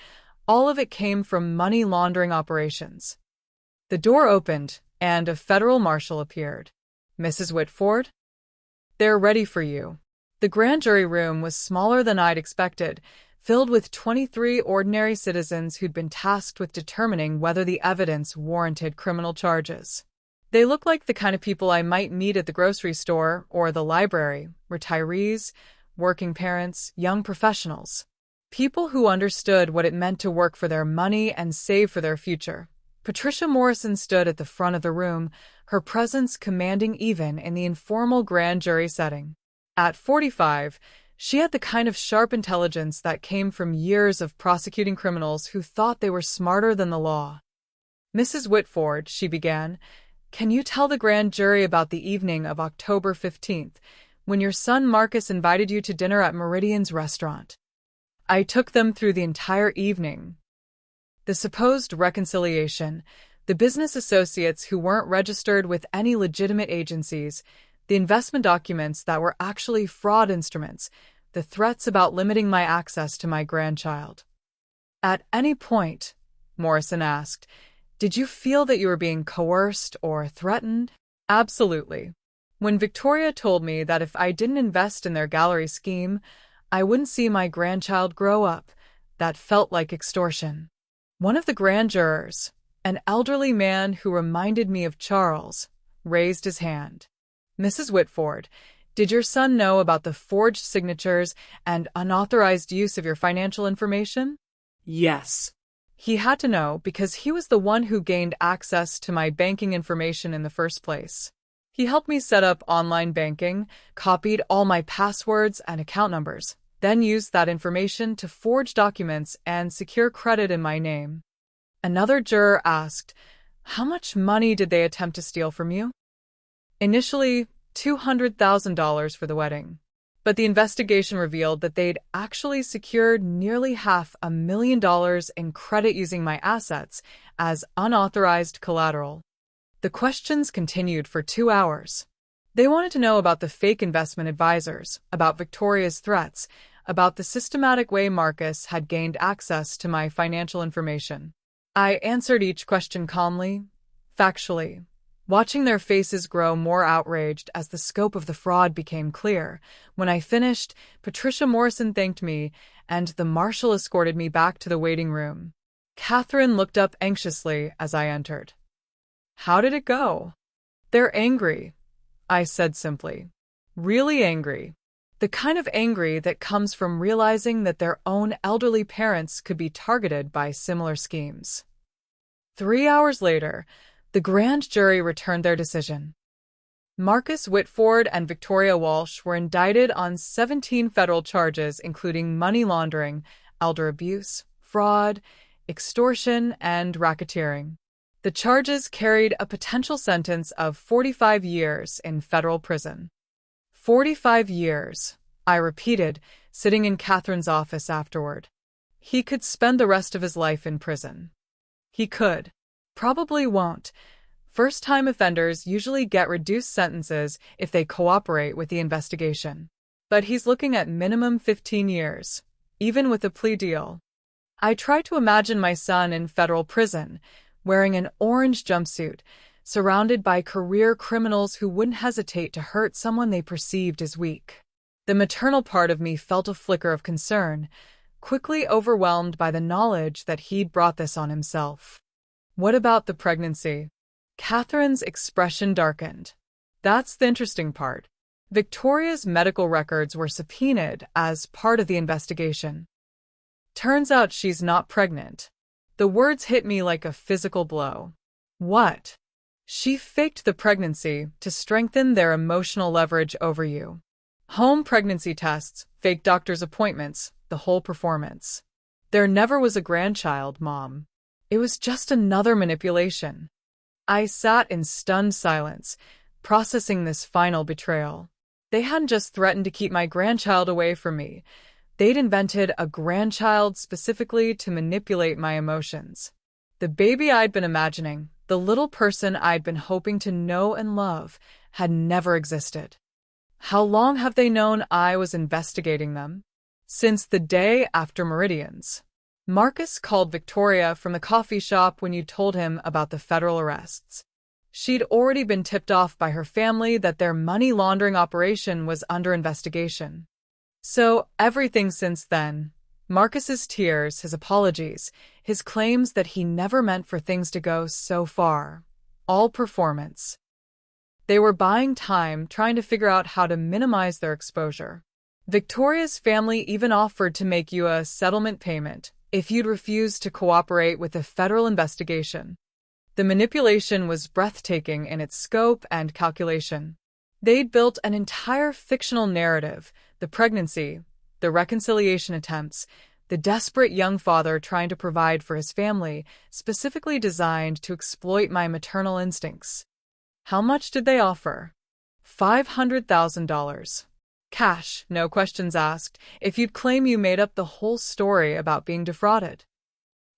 [SPEAKER 1] all of it came from money laundering operations." The door opened, and a federal marshal appeared. "Mrs. Whitford? They're ready for you." The grand jury room was smaller than I'd expected, filled with 23 ordinary citizens who'd been tasked with determining whether the evidence warranted criminal charges. They looked like the kind of people I might meet at the grocery store or the library: retirees, working parents, young professionals. People who understood what it meant to work for their money and save for their future. Patricia Morrison stood at the front of the room, her presence commanding even in the informal grand jury setting. At 45, she had the kind of sharp intelligence that came from years of prosecuting criminals who thought they were smarter than the law. "Mrs. Whitford," she began, "can you tell the grand jury about the evening of October 15th, when your son Marcus invited you to dinner at Meridian's restaurant?" I took them through the entire evening. The supposed reconciliation, the business associates who weren't registered with any legitimate agencies, the investment documents that were actually fraud instruments, the threats about limiting my access to my grandchild. "At any point," Morrison asked, "did you feel that you were being coerced or threatened?" "Absolutely. When Victoria told me that if I didn't invest in their gallery scheme, I wouldn't see my grandchild grow up, that felt like extortion." One of the grand jurors, an elderly man who reminded me of Charles, raised his hand. "Mrs. Whitford, did your son know about the forged signatures and unauthorized use of your financial information?"
[SPEAKER 2] Yes.
[SPEAKER 1] He had to know because he was the one who gained access to my banking information in the first place. He helped me set up online banking, copied all my passwords and account numbers, then used that information to forge documents and secure credit in my name. Another juror asked, "How much money did they attempt to steal from you?" "Initially, $200,000 for the wedding. But the investigation revealed that they'd actually secured nearly $500,000 in credit using my assets as unauthorized collateral." The questions continued for 2 hours. They wanted to know about the fake investment advisors, about Victoria's threats, about the systematic way Marcus had gained access to my financial information. I answered each question calmly, factually, watching their faces grow more outraged as the scope of the fraud became clear. When I finished, Patricia Morrison thanked me, and the marshal escorted me back to the waiting room. Catherine looked up anxiously as I entered. "How did it go?" "They're angry," I said simply. "Really angry. The kind of angry that comes from realizing that their own elderly parents could be targeted by similar schemes." 3 hours later, the grand jury returned their decision. Marcus Whitford and Victoria Walsh were indicted on 17 federal charges, including money laundering, elder abuse, fraud, extortion, and racketeering. The charges carried a potential sentence of 45 years in federal prison. 45 years, I repeated, sitting in Catherine's office afterward. He could spend the rest of his life in prison. He could. Probably won't. First-time offenders usually get reduced sentences if they cooperate with the investigation. But he's looking at minimum 15 years, even with a plea deal. I try to imagine my son in federal prison, wearing an orange jumpsuit, surrounded by career criminals who wouldn't hesitate to hurt someone they perceived as weak. The maternal part of me felt a flicker of concern, quickly overwhelmed by the knowledge that he'd brought this on himself. What about the pregnancy? Catherine's expression darkened. That's the interesting part. Victoria's medical records were subpoenaed as part of the investigation. Turns out she's not pregnant. The words hit me like a physical blow. What? She faked the pregnancy to strengthen their emotional leverage over you. Home pregnancy tests, fake doctor's appointments, the whole performance. There never was a grandchild, Mom. It was just another manipulation. I sat in stunned silence, processing this final betrayal. They hadn't just threatened to keep my grandchild away from me. They'd invented a grandchild specifically to manipulate my emotions. The baby I'd been imagining, the little person I'd been hoping to know and love, had never existed. How long have they known I was investigating them? Since the day after Meridian's. Marcus called Victoria from the coffee shop when you told him about the federal arrests. She'd already been tipped off by her family that their money laundering operation was under investigation. So, everything since then, Marcus's tears, his apologies, his claims that he never meant for things to go so far, all performance. They were buying time, trying to figure out how to minimize their exposure. Victoria's family even offered to make you a settlement payment if you'd refuse to cooperate with the federal investigation. The manipulation was breathtaking in its scope and calculation. They'd built an entire fictional narrative, the pregnancy, the reconciliation attempts, the desperate young father trying to provide for his family, specifically designed to exploit my maternal instincts. How much did they offer? $500,000. Cash, no questions asked, if you'd claim you made up the whole story about being defrauded.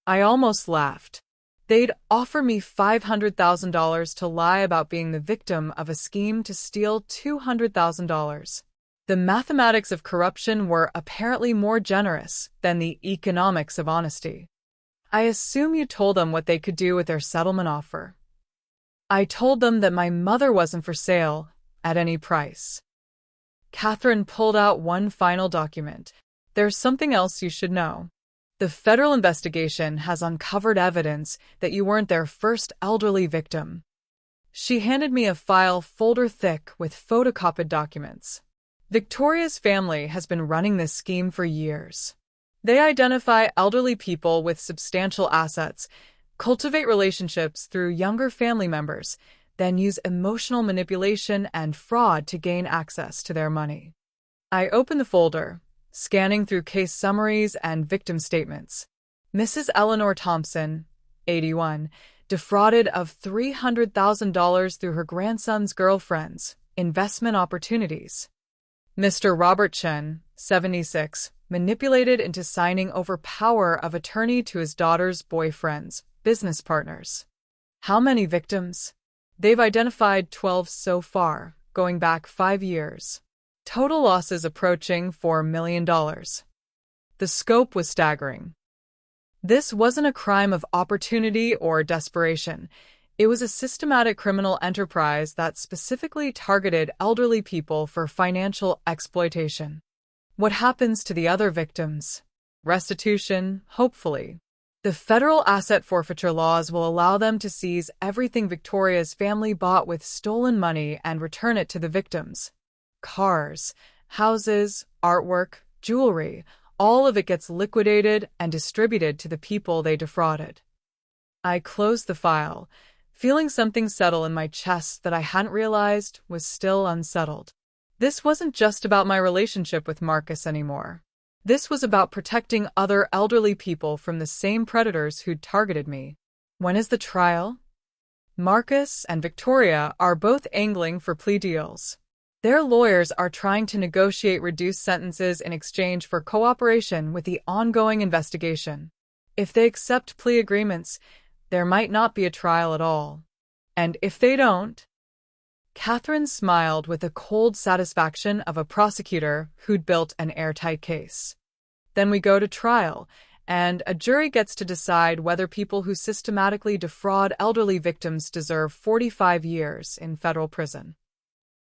[SPEAKER 1] I almost laughed. They'd offer me $500,000 to lie about being the victim of a scheme to steal $200,000. The mathematics of corruption were apparently more generous than the economics of honesty. I assume you told them what they could do with their settlement offer. I told them that my mother wasn't for sale at any price. Catherine pulled out one final document. There's something else you should know. The federal investigation has uncovered evidence that you weren't their first elderly victim. She handed me a file folder thick with photocopied documents. Victoria's family has been running this scheme for years. They identify elderly people with substantial assets, cultivate relationships through younger family members, then use emotional manipulation and fraud to gain access to their money. I open the folder, scanning through case summaries and victim statements. Mrs. Eleanor Thompson, 81, defrauded of $300,000 through her grandson's girlfriend's investment opportunities. Mr. Robert Chen, 76, manipulated into signing over power of attorney to his daughter's boyfriend's business partners. How many victims? They've identified 12 so far, going back 5 years. Total losses approaching $4 million. The scope was staggering. This wasn't a crime of opportunity or desperation. It was a systematic criminal enterprise that specifically targeted elderly people for financial exploitation. What happens to the other victims? Restitution, hopefully. The federal asset forfeiture laws will allow them to seize everything Victoria's family bought with stolen money and return it to the victims. Cars, houses, artwork, jewelry, all of it gets liquidated and distributed to the people they defrauded. I closed the file, feeling something settle in my chest that I hadn't realized was still unsettled. This wasn't just about my relationship with Marcus anymore. This was about protecting other elderly people from the same predators who'd targeted me. When is the trial? Marcus and Victoria are both angling for plea deals. Their lawyers are trying to negotiate reduced sentences in exchange for cooperation with the ongoing investigation. If they accept plea agreements, there might not be a trial at all. And if they don't... Catherine smiled with the cold satisfaction of a prosecutor who'd built an airtight case. Then we go to trial, and a jury gets to decide whether people who systematically defraud elderly victims deserve 45 years in federal prison.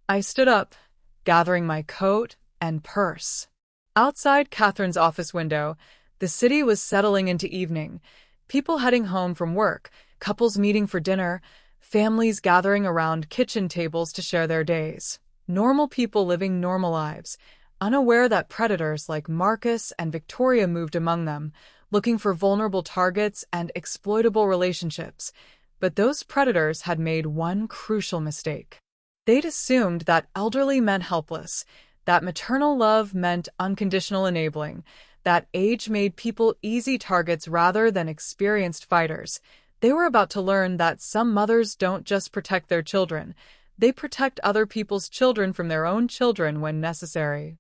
[SPEAKER 1] I stood up, gathering my coat and purse. Outside Catherine's office window, the city was settling into evening, people heading home from work, couples meeting for dinner, families gathering around kitchen tables to share their days. Normal people living normal lives, unaware that predators like Marcus and Victoria moved among them, looking for vulnerable targets and exploitable relationships. But those predators had made one crucial mistake. They'd assumed that elderly meant helpless, that maternal love meant unconditional enabling, that age made people easy targets rather than experienced fighters. They were about to learn that some mothers don't just protect their children, they protect other people's children from their own children when necessary.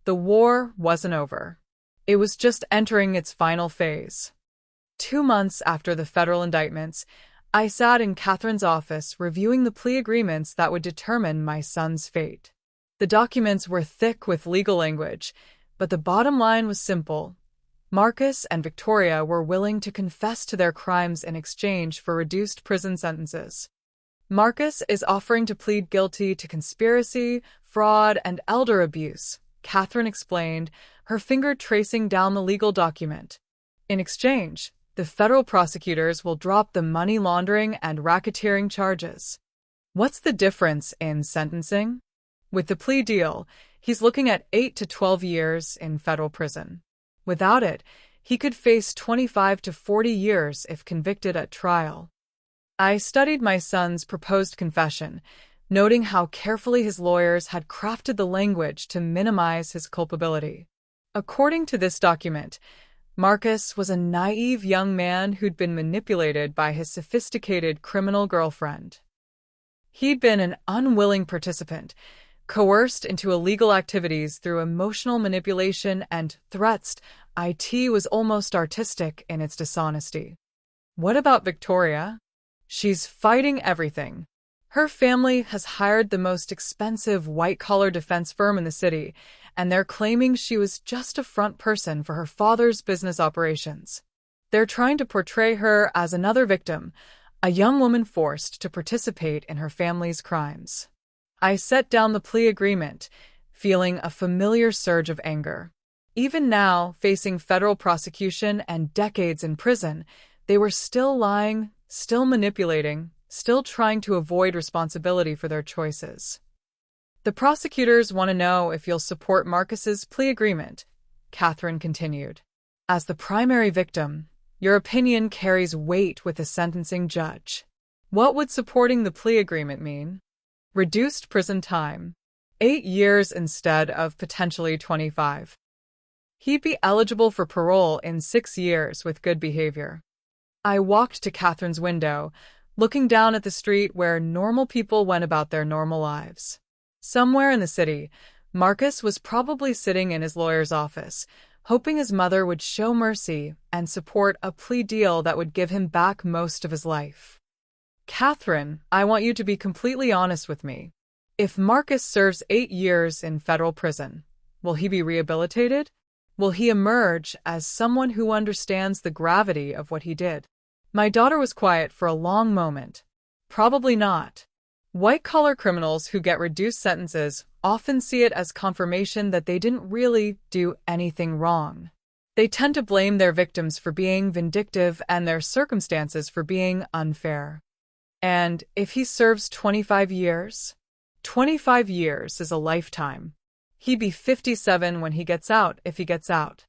[SPEAKER 1] The war wasn't over. It was just entering its final phase. 2 months after the federal indictments, I sat in Catherine's office reviewing the plea agreements that would determine my son's fate. The documents were thick with legal language, but the bottom line was simple. Marcus and Victoria were willing to confess to their crimes in exchange for reduced prison sentences. Marcus is offering to plead guilty to conspiracy, fraud, and elder abuse, Catherine explained, her finger tracing down the legal document. In exchange, the federal prosecutors will drop the money laundering and racketeering charges. What's the difference in sentencing? With the plea deal, he's looking at 8 to 12 years in federal prison. Without it, he could face 25 to 40 years if convicted at trial. I studied my son's proposed confession, noting how carefully his lawyers had crafted the language to minimize his culpability. According to this document, Marcus was a naive young man who'd been manipulated by his sophisticated criminal girlfriend. He'd been an unwilling participant, coerced into illegal activities through emotional manipulation and threats. It was almost artistic in its dishonesty. What about Victoria? She's fighting everything. Her family has hired the most expensive white-collar defense firm in the city, and they're claiming she was just a front person for her father's business operations. They're trying to portray her as another victim, a young woman forced to participate in her family's crimes. I set down the plea agreement, feeling a familiar surge of anger. Even now, facing federal prosecution and decades in prison, they were still lying, still manipulating, still trying to avoid responsibility for their choices. The prosecutors want to know if you'll support Marcus's plea agreement, Catherine continued. As the primary victim, your opinion carries weight with the sentencing judge. What would supporting the plea agreement mean? Reduced prison time. 8 years instead of potentially 25. He'd be eligible for parole in 6 years with good behavior. I walked to Catherine's window, looking down at the street where normal people went about their normal lives. Somewhere in the city, Marcus was probably sitting in his lawyer's office, hoping his mother would show mercy and support a plea deal that would give him back most of his life. Catherine, I want you to be completely honest with me. If Marcus serves 8 years in federal prison, will he be rehabilitated? Will he emerge as someone who understands the gravity of what he did? My daughter was quiet for a long moment. Probably not. White-collar criminals who get reduced sentences often see it as confirmation that they didn't really do anything wrong. They tend to blame their victims for being vindictive and their circumstances for being unfair. And if he serves 25 years? 25 years is a lifetime. He'd be 57 when he gets out, if he gets out.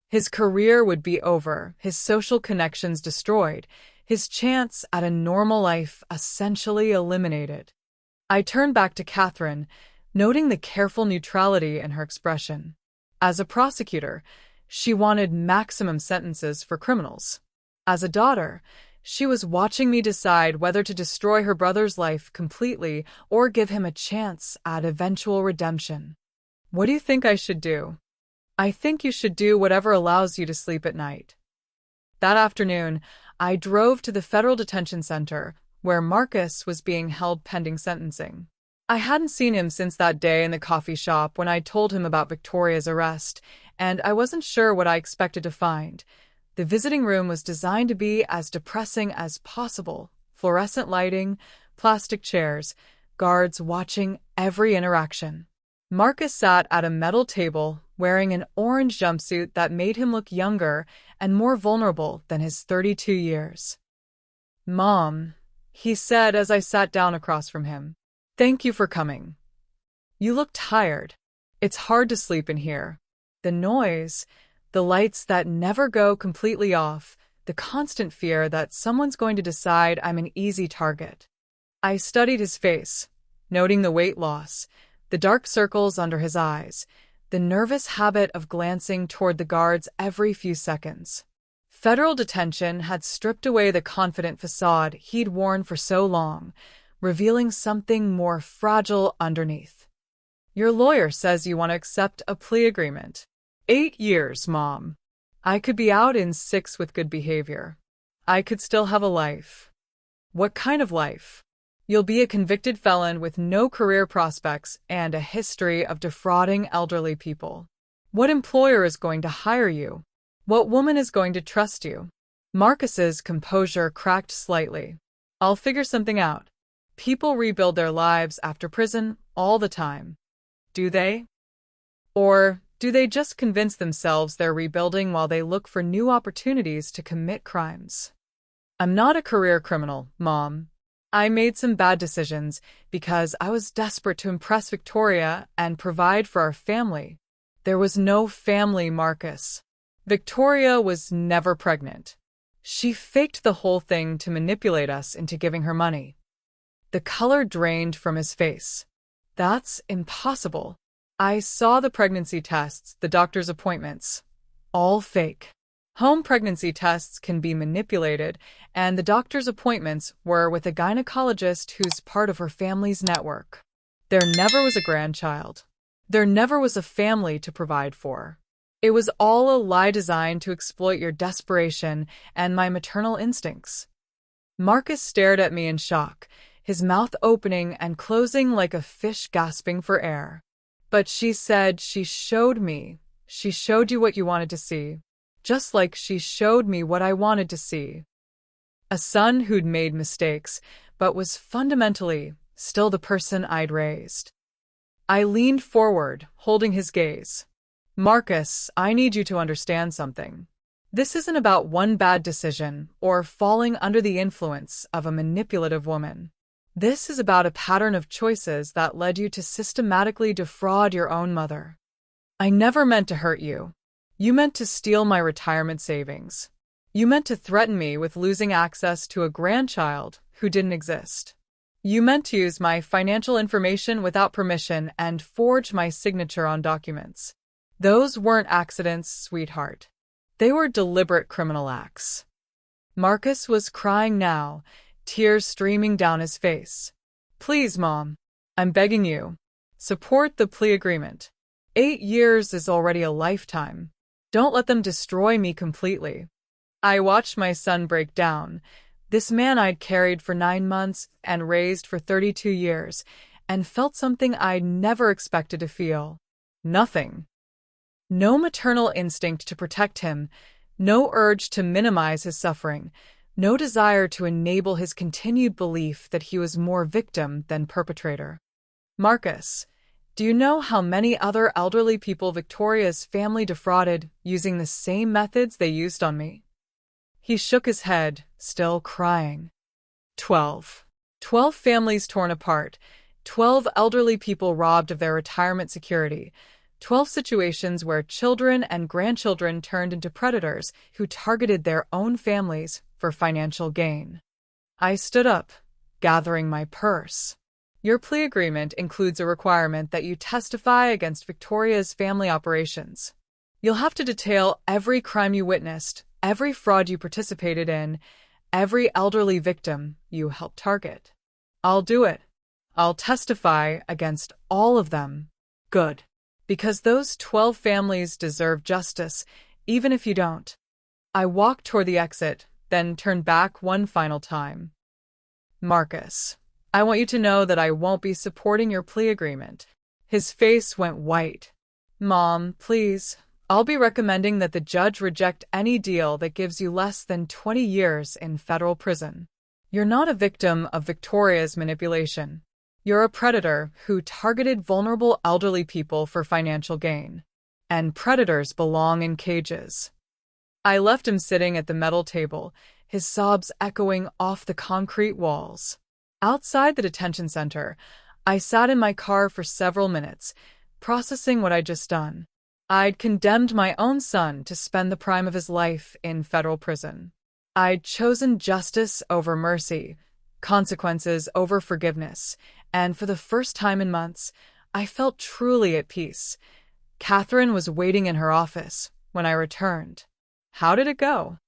[SPEAKER 1] His career would be over, his social connections destroyed, his chance at a normal life essentially eliminated. I turned back to Catherine, noting the careful neutrality in her expression. As a prosecutor, she wanted maximum sentences for criminals. As a daughter, she was watching me decide whether to destroy her brother's life completely or give him a chance at eventual redemption. What do you think I should do? I think you should do whatever allows you to sleep at night. That afternoon, I drove to the Federal Detention Center, where Marcus was being held pending sentencing. I hadn't seen him since that day in the coffee shop when I told him about Victoria's arrest, and I wasn't sure what I expected to find. The visiting room was designed to be as depressing as possible. Fluorescent lighting, plastic chairs, guards watching every interaction. Marcus sat at a metal table, wearing an orange jumpsuit that made him look younger and more vulnerable than his 32 years. "Mom," he said as I sat down across from him. "Thank you for coming. You look tired. It's hard to sleep in here. The noise, the lights that never go completely off, the constant fear that someone's going to decide I'm an easy target." I studied his face, noting the weight loss, the dark circles under his eyes, the nervous habit of glancing toward the guards every few seconds. Federal detention had stripped away the confident facade he'd worn for so long, revealing something more fragile underneath. "Your lawyer says you want to accept a plea agreement. 8 years, Mom. I could be out in 6 with good behavior. I could still have a life." "What kind of life?" "You'll be a convicted felon with no career prospects and a history of defrauding elderly people. What employer is going to hire you? What woman is going to trust you?" Marcus's composure cracked slightly. "I'll figure something out. People rebuild their lives after prison all the time. Do they? Or do they just convince themselves they're rebuilding while they look for new opportunities to commit crimes?" "I'm not a career criminal, Mom. I made some bad decisions because I was desperate to impress Victoria and provide for our family." "There was no family, Marcus. Victoria was never pregnant. She faked the whole thing to manipulate us into giving her money." The color drained from his face. "That's impossible. I saw the pregnancy tests, the doctor's appointments. All fake. Home pregnancy tests can be manipulated, and the doctor's appointments were with a gynecologist who's part of her family's network. There never was a grandchild. There never was a family to provide for. It was all a lie designed to exploit your desperation and my maternal instincts." Marcus stared at me in shock, his mouth opening and closing like a fish gasping for air. "But she said she showed you what you wanted to see. Just like she showed me what I wanted to see. A son who'd made mistakes, but was fundamentally still the person I'd raised." I leaned forward, holding his gaze. "Marcus, I need you to understand something. This isn't about one bad decision or falling under the influence of a manipulative woman. This is about a pattern of choices that led you to systematically defraud your own mother. I never meant to hurt you. You meant to steal my retirement savings. You meant to threaten me with losing access to a grandchild who didn't exist. You meant to use my financial information without permission and forge my signature on documents. Those weren't accidents, sweetheart. They were deliberate criminal acts. Marcus was crying now, tears streaming down his face. Please, Mom. I'm begging you. Support the plea agreement. 8 years is already a lifetime. Don't let them destroy me completely. I watched my son break down. This man I'd carried for 9 months and raised for 32 years, and felt something I'd never expected to feel. Nothing. No maternal instinct to protect him, no urge to minimize his suffering, no desire to enable his continued belief that he was more victim than perpetrator. Marcus, do you know how many other elderly people Victoria's family defrauded using the same methods they used on me? He shook his head, still crying. 12. 12 families torn apart, 12 elderly people robbed of their retirement security, 12 situations where children and grandchildren turned into predators who targeted their own families for financial gain. I stood up, gathering my purse. Your plea agreement includes a requirement that you testify against Victoria's family operations. You'll have to detail every crime you witnessed, every fraud you participated in, every elderly victim you helped target. I'll do it. I'll testify against all of them. Good. Because those 12 families deserve justice, even if you don't. I walked toward the exit, then turned back one final time. Marcus, I want you to know that I won't be supporting your plea agreement. His face went white. Mom, please. I'll be recommending that the judge reject any deal that gives you less than 20 years in federal prison. You're not a victim of Victoria's manipulation. You're a predator who targeted vulnerable elderly people for financial gain. And predators belong in cages. I left him sitting at the metal table, his sobs echoing off the concrete walls. Outside the detention center, I sat in my car for several minutes, processing what I'd just done. I'd condemned my own son to spend the prime of his life in federal prison. I'd chosen justice over mercy, consequences over forgiveness, and for the first time in months, I felt truly at peace. Catherine was waiting in her office when I returned. How did it go?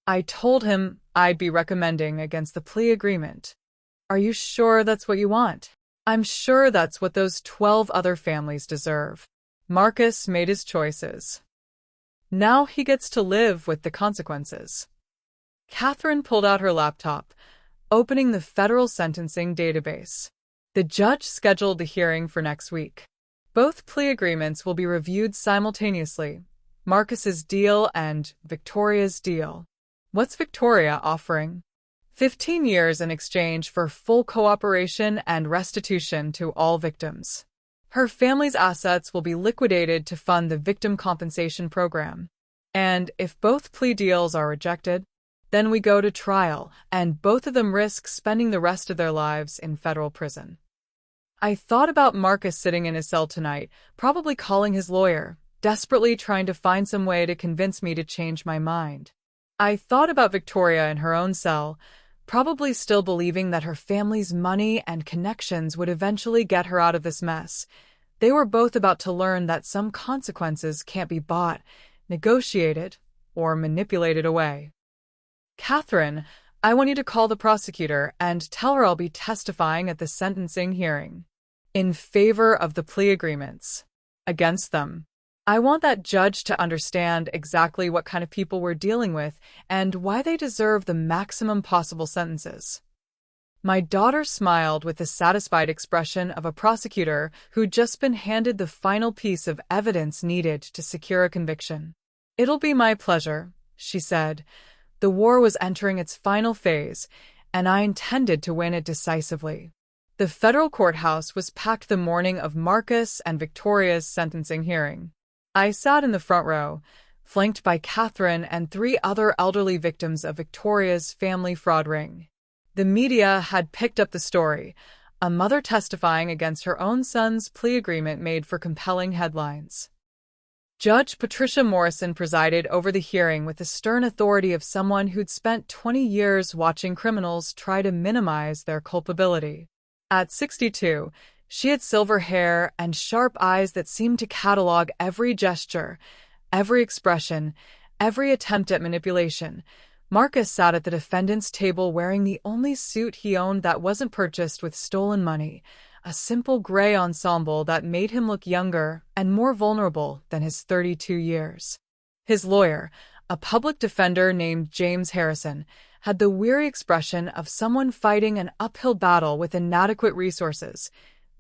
[SPEAKER 1] I told him I'd be recommending against the plea agreement. Are you sure that's what you want? I'm sure that's what those 12 other families deserve. Marcus made his choices. Now he gets to live with the consequences. Catherine pulled out her laptop, opening the federal sentencing database. The judge scheduled the hearing for next week. Both plea agreements will be reviewed simultaneously, Marcus's deal and Victoria's deal. What's Victoria offering? 15 years in exchange for full cooperation and restitution to all victims. Her family's assets will be liquidated to fund the victim compensation program. And if both plea deals are rejected, then we go to trial, and both of them risk spending the rest of their lives in federal prison. I thought about Marcus sitting in his cell tonight, probably calling his lawyer, desperately trying to find some way to convince me to change my mind. I thought about Victoria in her own cell, probably still believing that her family's money and connections would eventually get her out of this mess. They were both about to learn that some consequences can't be bought, negotiated, or manipulated away. Catherine, I want you to call the prosecutor and tell her I'll be testifying at the sentencing hearing. In favor of the plea agreements. Against them. I want that judge to understand exactly what kind of people we're dealing with and why they deserve the maximum possible sentences. My daughter smiled with the satisfied expression of a prosecutor who'd just been handed the final piece of evidence needed to secure a conviction. It'll be my pleasure, she said. The war was entering its final phase, and I intended to win it decisively. The federal courthouse was packed the morning of Marcus and Victoria's sentencing hearing. I sat in the front row, flanked by Catherine and 3 other elderly victims of Victoria's family fraud ring. The media had picked up the story, a mother testifying against her own son's plea agreement made for compelling headlines. Judge Patricia Morrison presided over the hearing with the stern authority of someone who'd spent 20 years watching criminals try to minimize their culpability. At 62, she had silver hair and sharp eyes that seemed to catalog every gesture, every expression, every attempt at manipulation. Marcus sat at the defendant's table wearing the only suit he owned that wasn't purchased with stolen money, a simple gray ensemble that made him look younger and more vulnerable than his 32 years. His lawyer, a public defender named James Harrison, had the weary expression of someone fighting an uphill battle with inadequate resources.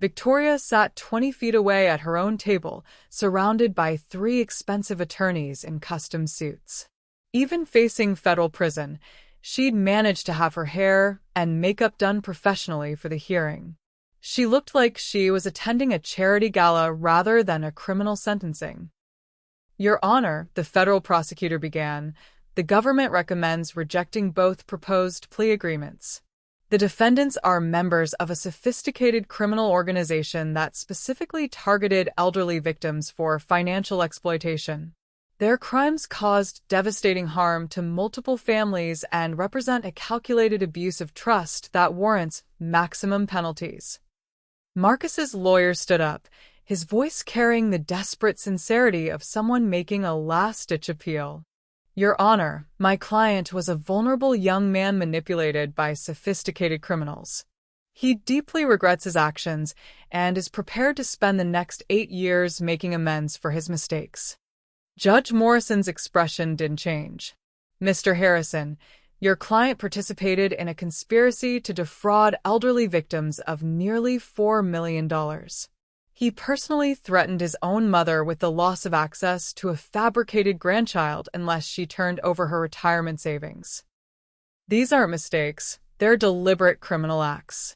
[SPEAKER 1] Victoria sat 20 feet away at her own table, surrounded by 3 expensive attorneys in custom suits. Even facing federal prison, she'd managed to have her hair and makeup done professionally for the hearing. She looked like she was attending a charity gala rather than a criminal sentencing. Your Honor, the federal prosecutor began, the government recommends rejecting both proposed plea agreements. The defendants are members of a sophisticated criminal organization that specifically targeted elderly victims for financial exploitation. Their crimes caused devastating harm to multiple families and represent a calculated abuse of trust that warrants maximum penalties. Marcus's lawyer stood up, his voice carrying the desperate sincerity of someone making a last-ditch appeal. Your Honor, my client was a vulnerable young man manipulated by sophisticated criminals. He deeply regrets his actions and is prepared to spend the next 8 years making amends for his mistakes. Judge Morrison's expression didn't change. Mr. Harrison, your client participated in a conspiracy to defraud elderly victims of nearly $4 million. He personally threatened his own mother with the loss of access to a fabricated grandchild unless she turned over her retirement savings. These aren't mistakes, they're deliberate criminal acts.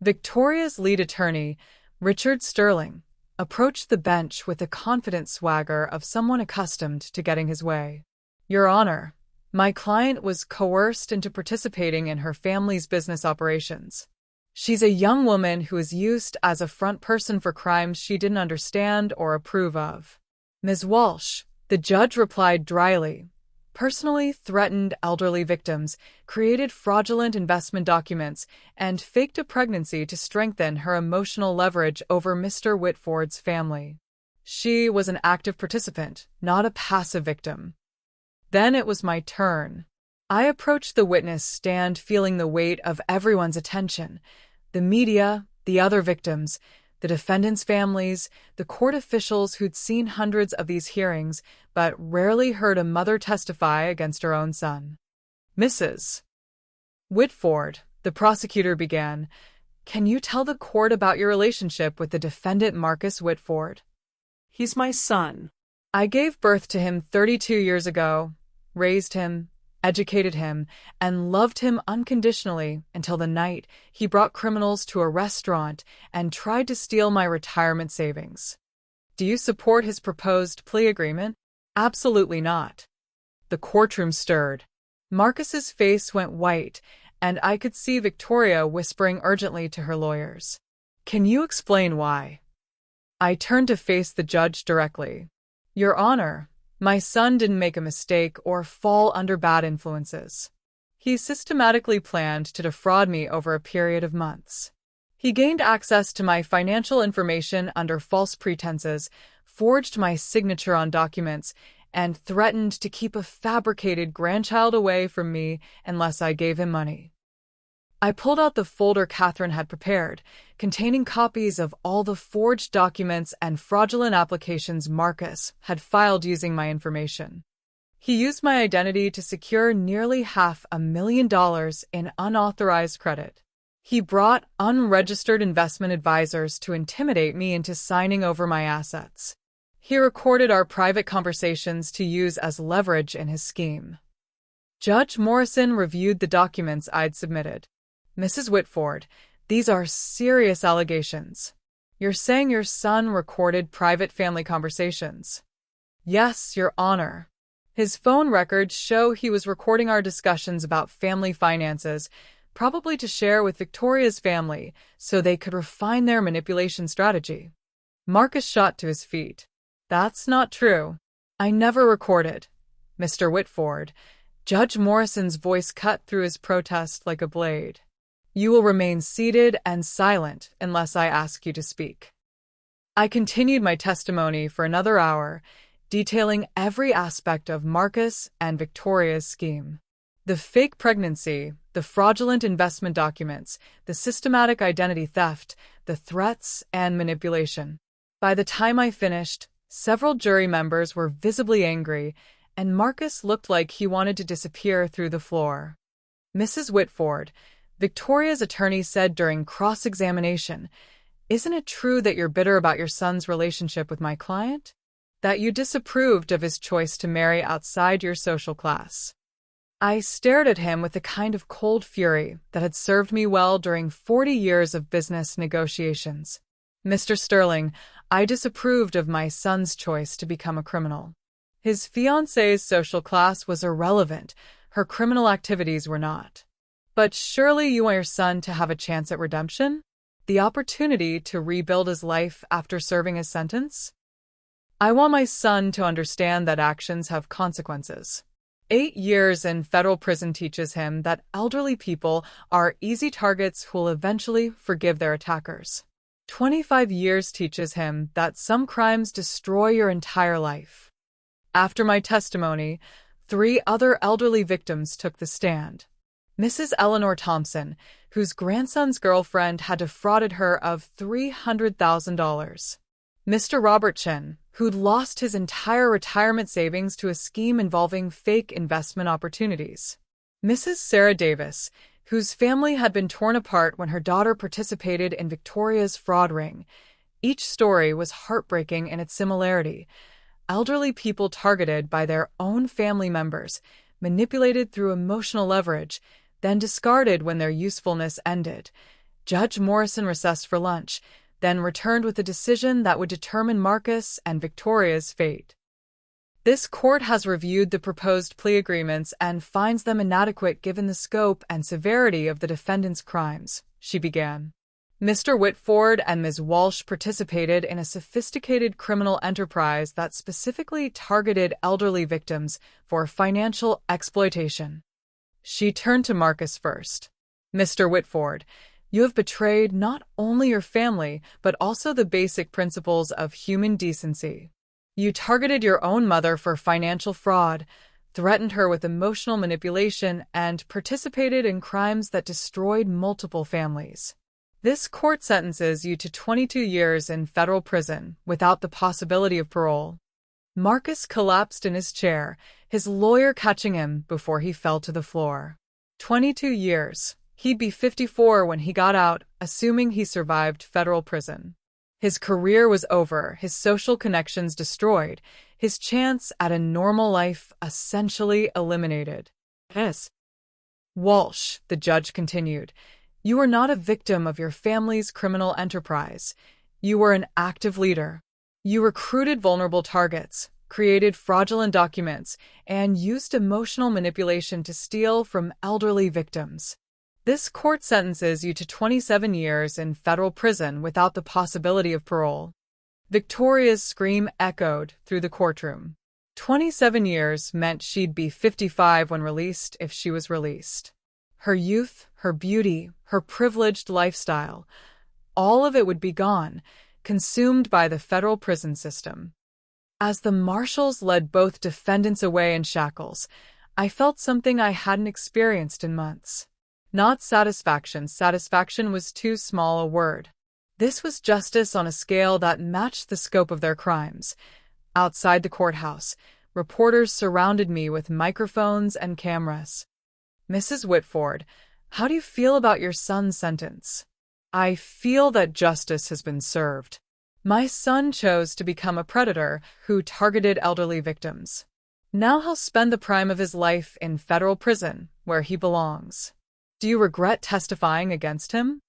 [SPEAKER 1] Victoria's lead attorney, Richard Sterling, approached the bench with the confident swagger of someone accustomed to getting his way. Your Honor, my client was coerced into participating in her family's business operations. She's a young woman who is used as a front person for crimes she didn't understand or approve of. Ms. Walsh, the judge replied dryly, personally threatened elderly victims, created fraudulent investment documents, and faked a pregnancy to strengthen her emotional leverage over Mr. Whitford's family. She was an active participant, not a passive victim. Then it was my turn. I approached the witness stand feeling the weight of everyone's attention. The media, the other victims, the defendants' families, the court officials who'd seen hundreds of these hearings but rarely heard a mother testify against her own son. Mrs. Whitford, the prosecutor began, can you tell the court about your relationship with the defendant Marcus Whitford?
[SPEAKER 2] He's my son.
[SPEAKER 1] I gave birth to him 32 years ago, raised him, educated him, and loved him unconditionally until the night he brought criminals to a restaurant and tried to steal my retirement savings. Do you support his proposed plea agreement? Absolutely not. The courtroom stirred. Marcus's face went white, and I could see Victoria whispering urgently to her lawyers. Can you explain why? I turned to face the judge directly. Your Honor, my son didn't make a mistake or fall under bad influences. He systematically planned to defraud me over a period of months. He gained access to my financial information under false pretenses, forged my signature on documents, and threatened to keep a fabricated grandchild away from me unless I gave him money. I pulled out the folder Catherine had prepared, containing copies of all the forged documents and fraudulent applications Marcus had filed using my information. He used my identity to secure nearly $500,000 in unauthorized credit. He brought unregistered investment advisors to intimidate me into signing over my assets. He recorded our private conversations to use as leverage in his scheme. Judge Morrison reviewed the documents I'd submitted. Mrs. Whitford, these are serious allegations. You're saying your son recorded private family conversations? Yes, Your Honor. His phone records show he was recording our discussions about family finances, probably to share with Victoria's family so they could refine their manipulation strategy. Marcus shot to his feet. That's not true. I never recorded. Mr. Whitford. Judge Morrison's voice cut through his protest like a blade. You will remain seated and silent unless I ask you to speak. I continued my testimony for another hour, detailing every aspect of Marcus and Victoria's scheme. The fake pregnancy, the fraudulent investment documents, the systematic identity theft, the threats and manipulation. By the time I finished, several jury members were visibly angry, and Marcus looked like he wanted to disappear through the floor. Mrs. Whitford, Victoria's attorney said during cross-examination, "Isn't it true that you're bitter about your son's relationship with my client? That you disapproved of his choice to marry outside your social class?" I stared at him with the kind of cold fury that had served me well during 40 years of business negotiations. "Mr. Sterling, I disapproved of my son's choice to become a criminal. His fiancée's social class was irrelevant, her criminal activities were not. But surely you want your son to have a chance at redemption? The opportunity to rebuild his life after serving his sentence? I want my son to understand that actions have consequences. 8 years in federal prison teaches him that elderly people are easy targets who will eventually forgive their attackers. 25 years teaches him that some crimes destroy your entire life." After my testimony, 3 other elderly victims took the stand. Mrs. Eleanor Thompson, whose grandson's girlfriend had defrauded her of $300,000. Mr. Robert Chin, who'd lost his entire retirement savings to a scheme involving fake investment opportunities. Mrs. Sarah Davis, whose family had been torn apart when her daughter participated in Victoria's fraud ring. Each story was heartbreaking in its similarity. Elderly people targeted by their own family members, manipulated through emotional leverage, then discarded when their usefulness ended. Judge Morrison recessed for lunch, then returned with a decision that would determine Marcus and Victoria's fate. "This court has reviewed the proposed plea agreements and finds them inadequate given the scope and severity of the defendant's crimes," she began. "Mr. Whitford and Ms. Walsh participated in a sophisticated criminal enterprise that specifically targeted elderly victims for financial exploitation." She turned to Marcus first. "Mr. Whitford, you have betrayed not only your family, but also the basic principles of human decency. You targeted your own mother for financial fraud, threatened her with emotional manipulation, and participated in crimes that destroyed multiple families. This court sentences you to 22 years in federal prison without the possibility of parole." Marcus collapsed in his chair, his lawyer catching him before he fell to the floor. 22 years. He'd be 54 when he got out, assuming he survived federal prison. His career was over, his social connections destroyed, his chance at a normal life essentially eliminated. "Yes, Walsh," the judge continued, "you were not a victim of your family's criminal enterprise. You were an active leader. You recruited vulnerable targets, created fraudulent documents, and used emotional manipulation to steal from elderly victims. This court sentences you to 27 years in federal prison without the possibility of parole." Victoria's scream echoed through the courtroom. 27 years meant she'd be 55 when released if she was released. Her youth, her beauty, her privileged lifestyle, all of it would be gone, consumed by the federal prison system. As the marshals led both defendants away in shackles, I felt something I hadn't experienced in months. Not satisfaction. Satisfaction was too small a word. This was justice on a scale that matched the scope of their crimes. Outside the courthouse, reporters surrounded me with microphones and cameras. "Mrs. Whitford, how do you feel about your son's sentence?" "I feel that justice has been served. My son chose to become a predator who targeted elderly victims. Now he'll spend the prime of his life in federal prison, where he belongs. Do you regret testifying against him?"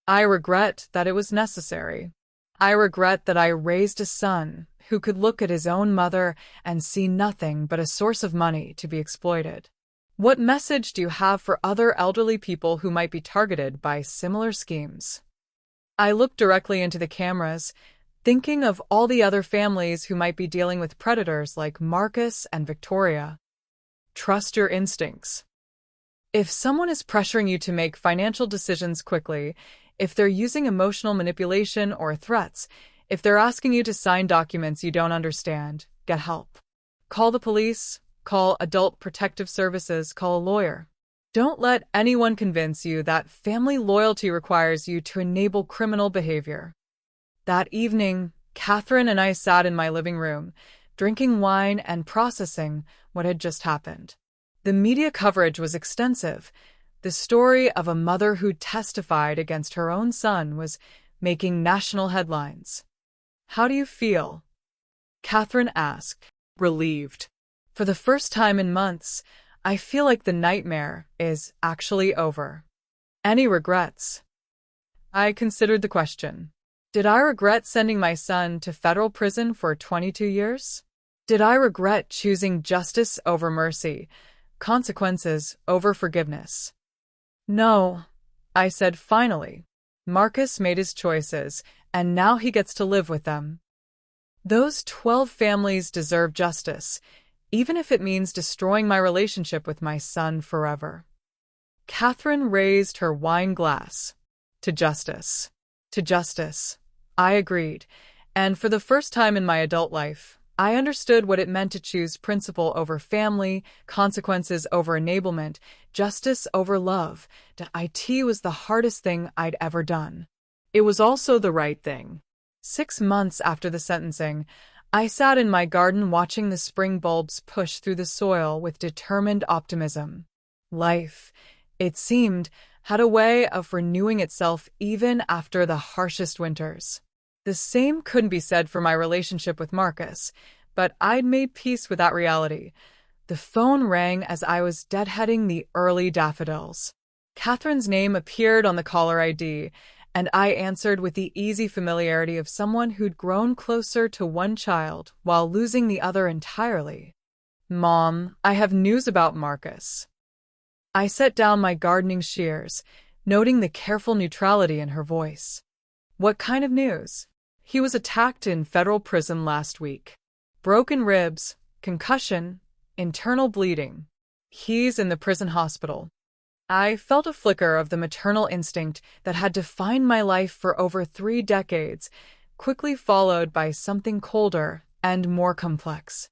[SPEAKER 1] "I regret that it was necessary. I regret that I raised a son who could look at his own mother and see nothing but a source of money to be exploited. What message do you have for other elderly people who might be targeted by similar schemes?" I looked directly into the cameras. thinking of all the other families who might be dealing with predators like Marcus and Victoria. Trust your instincts. If someone is pressuring you to make financial decisions quickly, if they're using emotional manipulation or threats, if they're asking you to sign documents you don't understand, get help. Call the police, call Adult Protective Services, call a lawyer. Don't let anyone convince you that family loyalty requires you to enable criminal behavior. That evening, Catherine and I sat in my living room, drinking wine and processing what had just happened. The media coverage was extensive. The story of a mother who testified against her own son was making national headlines. "How do you feel?" Catherine asked, relieved. "For the first time in months, I feel like the nightmare is actually over." "Any regrets?" I considered the question. Did I regret sending my son to federal prison for 22 years? Did I regret choosing justice over mercy, consequences over forgiveness? No, I said finally. Marcus made his choices, and now he gets to live with them. Those 12 families deserve justice, even if it means destroying my relationship with my son forever. Catherine raised her wine glass. To justice. To justice. I agreed, and for the first time in my adult life, I understood what it meant to choose principle over family, consequences over enablement, justice over love. It was the hardest thing I'd ever done. It was also the right thing. 6 months after the sentencing, I sat in my garden watching the spring bulbs push through the soil with determined optimism. Life, it seemed, had a way of renewing itself even after the harshest winters. The same couldn't be said for my relationship with Marcus, but I'd made peace with that reality. The phone rang as I was deadheading the early daffodils. Catherine's name appeared on the caller ID, and I answered with the easy familiarity of someone who'd grown closer to one child while losing the other entirely. "Mom, I have news about Marcus." I set down my gardening shears, noting the careful neutrality in her voice. "What kind of news?" "He was attacked in federal prison last week. Broken ribs, concussion, internal bleeding. He's in the prison hospital." I felt a flicker of the maternal instinct that had defined my life for over 3 decades, quickly followed by something colder and more complex.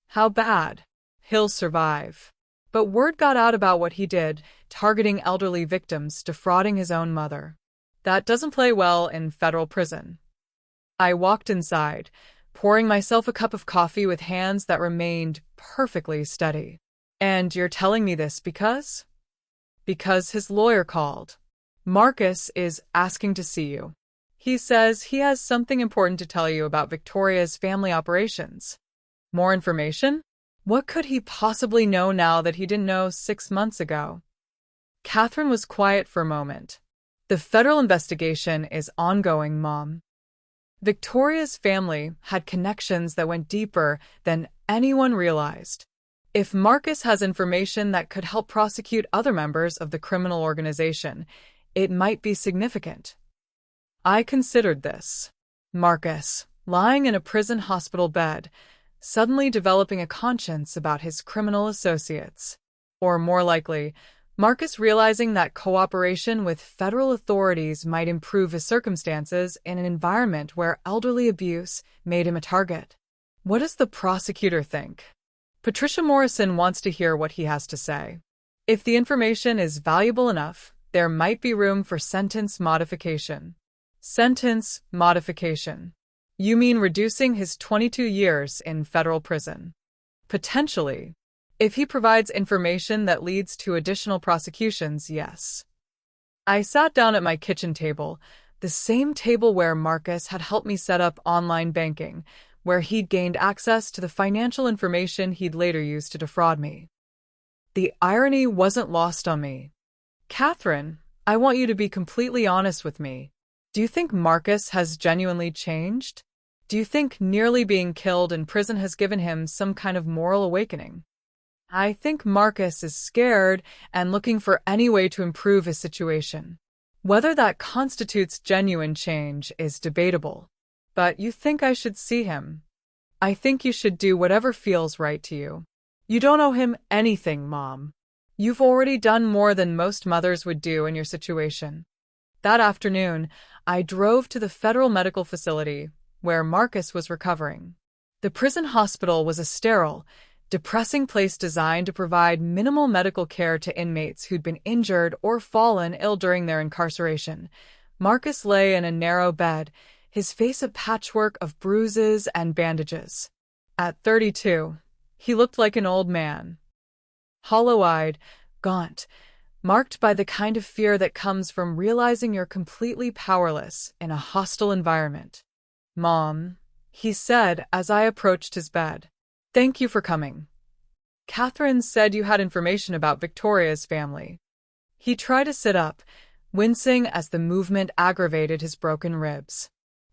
[SPEAKER 1] "How bad?" "He'll survive." But word got out about what he did, targeting elderly victims, defrauding his own mother. That doesn't play well in federal prison. I walked inside, pouring myself a cup of coffee with hands that remained perfectly steady. "And you're telling me this because?" "Because his lawyer called. Marcus is asking to see you. He says he has something important to tell you about Victoria's family operations." "More information?" What could he possibly know now that he didn't know 6 months ago? Catherine was quiet for a moment. "The federal investigation is ongoing, Mom." Victoria's family had connections that went deeper than anyone realized. If Marcus has information that could help prosecute other members of the criminal organization, it might be significant. I considered this. Marcus, lying in a prison hospital bed, suddenly developing a conscience about his criminal associates. Or more likely, Marcus realizing that cooperation with federal authorities might improve his circumstances in an environment where elderly abuse made him a target. What does the prosecutor think? Patricia Morrison wants to hear what he has to say. If the information is valuable enough, there might be room for sentence modification. Sentence modification. You mean reducing his 22 years in federal prison? Potentially. If he provides information that leads to additional prosecutions, yes. I sat down at my kitchen table, the same table where Marcus had helped me set up online banking, where he'd gained access to the financial information he'd later used to defraud me. The irony wasn't lost on me. "Catherine, I want you to be completely honest with me. Do you think Marcus has genuinely changed? Do you think nearly being killed in prison has given him some kind of moral awakening?" I think Marcus is scared and looking for any way to improve his situation. Whether that constitutes genuine change is debatable. But you think I should see him. I think you should do whatever feels right to you. You don't owe him anything, Mom. You've already done more than most mothers would do in your situation. That afternoon, I drove to the federal medical facility where Marcus was recovering. The prison hospital was a sterile, depressing place designed to provide minimal medical care to inmates who'd been injured or fallen ill during their incarceration. Marcus lay in a narrow bed, his face a patchwork of bruises and bandages. At 32, he looked like an old man. Hollow-eyed, gaunt, marked by the kind of fear that comes from realizing you're completely powerless in a hostile environment. "Mom," he said as I approached his bed. "Thank you for coming. Catherine said you had information about Victoria's family." He tried to sit up, wincing as the movement aggravated his broken ribs.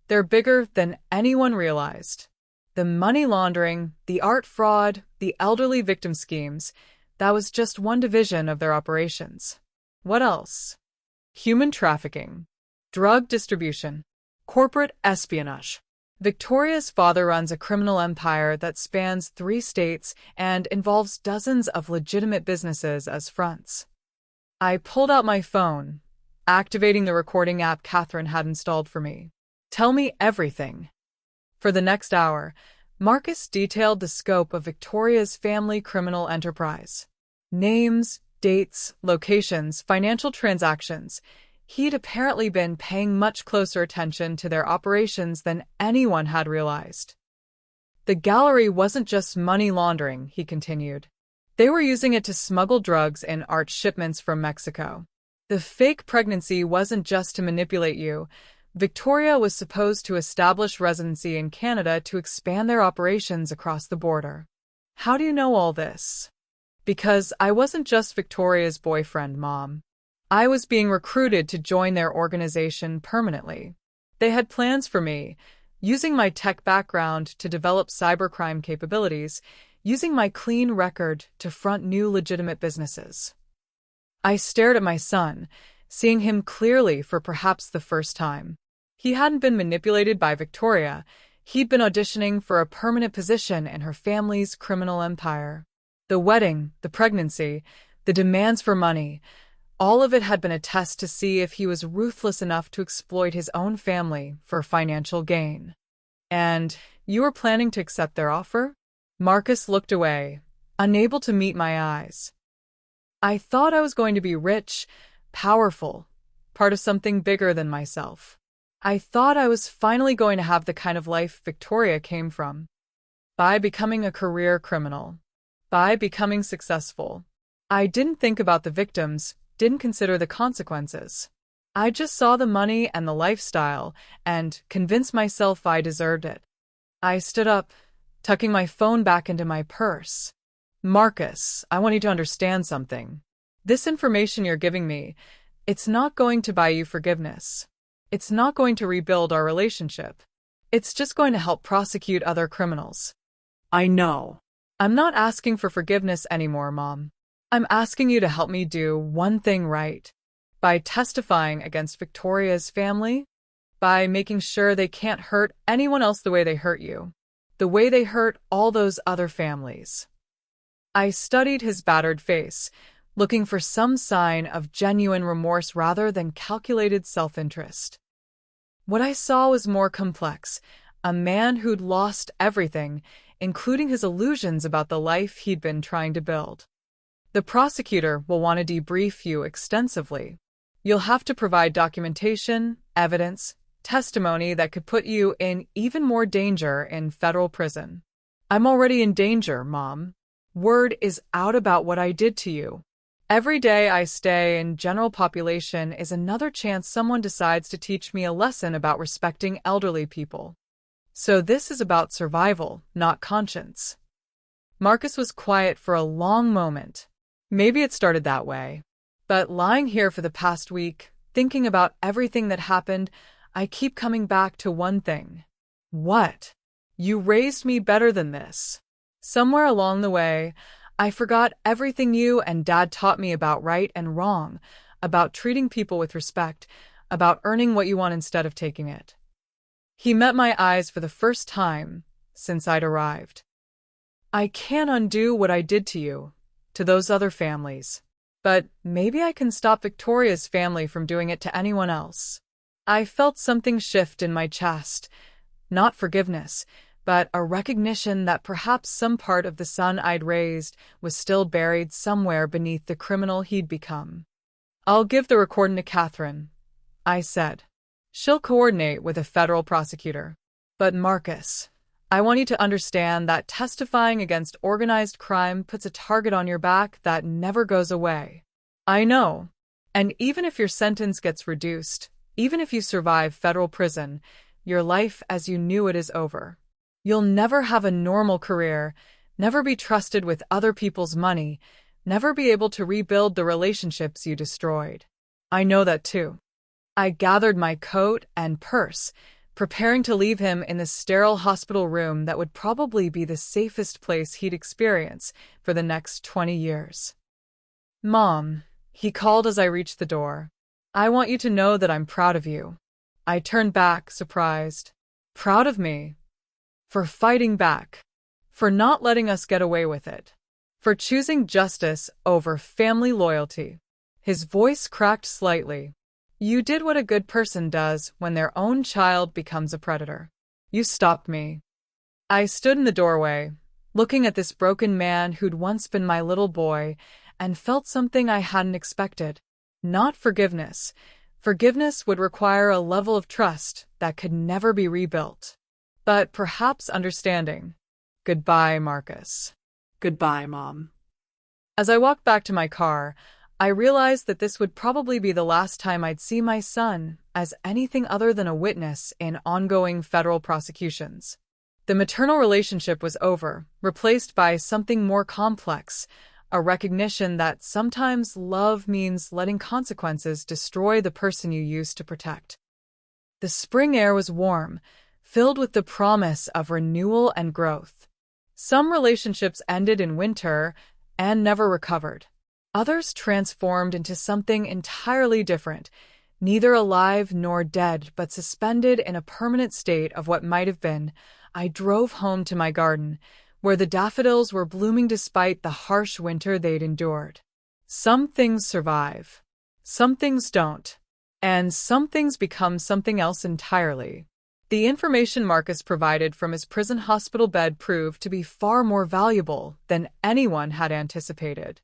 [SPEAKER 1] "They're bigger than anyone realized. The money laundering, the art fraud, the elderly victim schemes, that was just one division of their operations. What else? Human trafficking, drug distribution, corporate espionage. Victoria's father runs a criminal empire that spans 3 states and involves dozens of legitimate businesses as fronts." I pulled out my phone, activating the recording app Catherine had installed for me. "Tell me everything." For the next hour, Marcus detailed the scope of Victoria's family criminal enterprise. Names, dates, locations, financial transactions. He'd apparently been paying much closer attention to their operations than anyone had realized. "The gallery wasn't just money laundering," he continued. "They were using it to smuggle drugs in art shipments from Mexico. The fake pregnancy wasn't just to manipulate you. Victoria was supposed to establish residency in Canada to expand their operations across the border." "How do you know all this?" "Because I wasn't just Victoria's boyfriend, Mom. I was being recruited to join their organization permanently. They had plans for me, using my tech background to develop cybercrime capabilities, using my clean record to front new legitimate businesses." I stared at my son, seeing him clearly for perhaps the first time. He hadn't been manipulated by Victoria. He'd been auditioning for a permanent position in her family's criminal empire. The wedding, the pregnancy, the demands for money, all of it had been a test to see if he was ruthless enough to exploit his own family for financial gain. "And you were planning to accept their offer?" Marcus looked away, unable to meet my eyes. "I thought I was going to be rich, powerful, part of something bigger than myself. I thought I was finally going to have the kind of life Victoria came from. By becoming a career criminal. By becoming successful. I didn't think about the victims, didn't consider the consequences. I just saw the money and the lifestyle and convinced myself I deserved it." I stood up, tucking my phone back into my purse. "Marcus, I want you to understand something. This information you're giving me, it's not going to buy you forgiveness. It's not going to rebuild our relationship. It's just going to help prosecute other criminals." "I know." "I'm not asking for forgiveness anymore, Mom. I'm asking you to help me do one thing right. By testifying against Victoria's family, by making sure they can't hurt anyone else the way they hurt you, the way they hurt all those other families." I studied his battered face, looking for some sign of genuine remorse rather than calculated self-interest. What I saw was more complex, a man who'd lost everything, including his illusions about the life he'd been trying to build. "The prosecutor will want to debrief you extensively. You'll have to provide documentation, evidence, testimony that could put you in even more danger in federal prison." "I'm already in danger, Mom. Word is out about what I did to you. Every day I stay in general population is another chance someone decides to teach me a lesson about respecting elderly people. So this is about survival, not conscience." Marcus was quiet for a long moment. Maybe it started that way. But lying here for the past week, thinking about everything that happened, I keep coming back to one thing. What? You raised me better than this. Somewhere along the way, I forgot everything you and Dad taught me about right and wrong, about treating people with respect, about earning what you want instead of taking it. He met my eyes for the first time since I'd arrived. I can't undo what I did to you, to those other families. But maybe I can stop Victoria's family from doing it to anyone else. I felt something shift in my chest. Not forgiveness, but a recognition that perhaps some part of the son I'd raised was still buried somewhere beneath the criminal he'd become. I'll give the recording to Catherine, I said. She'll coordinate with a federal prosecutor. But Marcus, I want you to understand that testifying against organized crime puts a target on your back that never goes away. I know. And even if your sentence gets reduced, even if you survive federal prison, your life as you knew it is over. You'll never have a normal career, never be trusted with other people's money, never be able to rebuild the relationships you destroyed. I know that too. I gathered my coat and purse, preparing to leave him in the sterile hospital room that would probably be the safest place he'd experience for the next 20 years. Mom, he called as I reached the door. I want you to know that I'm proud of you. I turned back, surprised. Proud of me? For fighting back. For not letting us get away with it. For choosing justice over family loyalty. His voice cracked slightly. You did what a good person does when their own child becomes a predator. You stopped me. I stood in the doorway, looking at this broken man who'd once been my little boy, and felt something I hadn't expected. Not forgiveness. Forgiveness would require a level of trust that could never be rebuilt. But perhaps understanding. Goodbye, Marcus.
[SPEAKER 2] Goodbye, Mom.
[SPEAKER 1] As I walked back to my car, I realized that this would probably be the last time I'd see my son as anything other than a witness in ongoing federal prosecutions. The maternal relationship was over, replaced by something more complex, a recognition that sometimes love means letting consequences destroy the person you used to protect. The spring air was warm, filled with the promise of renewal and growth. Some relationships ended in winter and never recovered. Others transformed into something entirely different, neither alive nor dead, but suspended in a permanent state of what might have been. I drove home to my garden, where the daffodils were blooming despite the harsh winter they'd endured. Some things survive. Some things don't. And some things become something else entirely. The information Marcus provided from his prison hospital bed proved to be far more valuable than anyone had anticipated.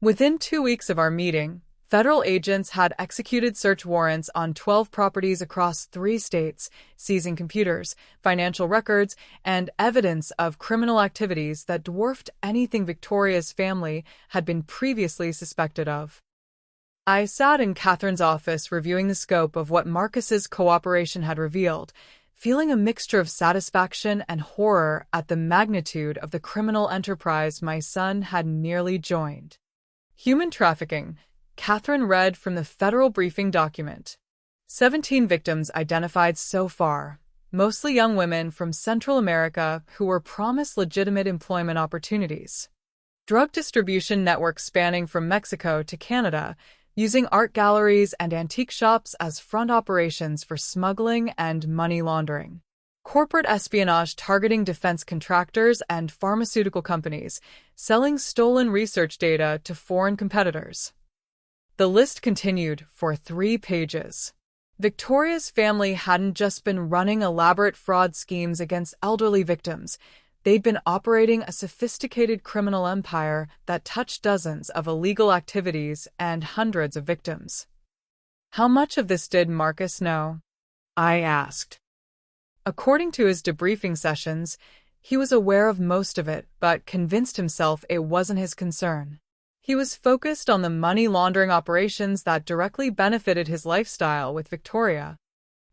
[SPEAKER 1] Within 2 weeks of our meeting, federal agents had executed search warrants on 12 properties across 3 states, seizing computers, financial records, and evidence of criminal activities that dwarfed anything Victoria's family had been previously suspected of. I sat in Catherine's office reviewing the scope of what Marcus's cooperation had revealed, feeling a mixture of satisfaction and horror at the magnitude of the criminal enterprise my son had nearly joined. Human trafficking, Catherine read from the federal briefing document. 17 victims identified so far, mostly young women from Central America who were promised legitimate employment opportunities. Drug distribution networks spanning from Mexico to Canada, using art galleries and antique shops as front operations for smuggling and money laundering. Corporate espionage targeting defense contractors and pharmaceutical companies, selling stolen research data to foreign competitors. The list continued for 3 pages. Victoria's family hadn't just been running elaborate fraud schemes against elderly victims. They'd been operating a sophisticated criminal empire that touched dozens of illegal activities and hundreds of victims. How much of this did Marcus know? I asked. According to his debriefing sessions, he was aware of most of it, but convinced himself it wasn't his concern. He was focused on the money laundering operations that directly benefited his lifestyle with Victoria.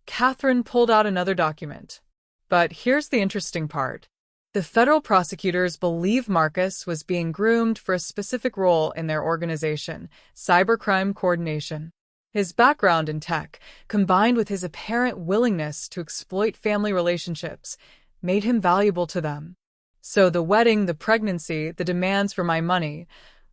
[SPEAKER 1] Catherine pulled out another document. But here's the interesting part. The federal prosecutors believe Marcus was being groomed for a specific role in their organization, cybercrime coordination. His background in tech, combined with his apparent willingness to exploit family relationships, made him valuable to them. So the wedding, the pregnancy, the demands for my money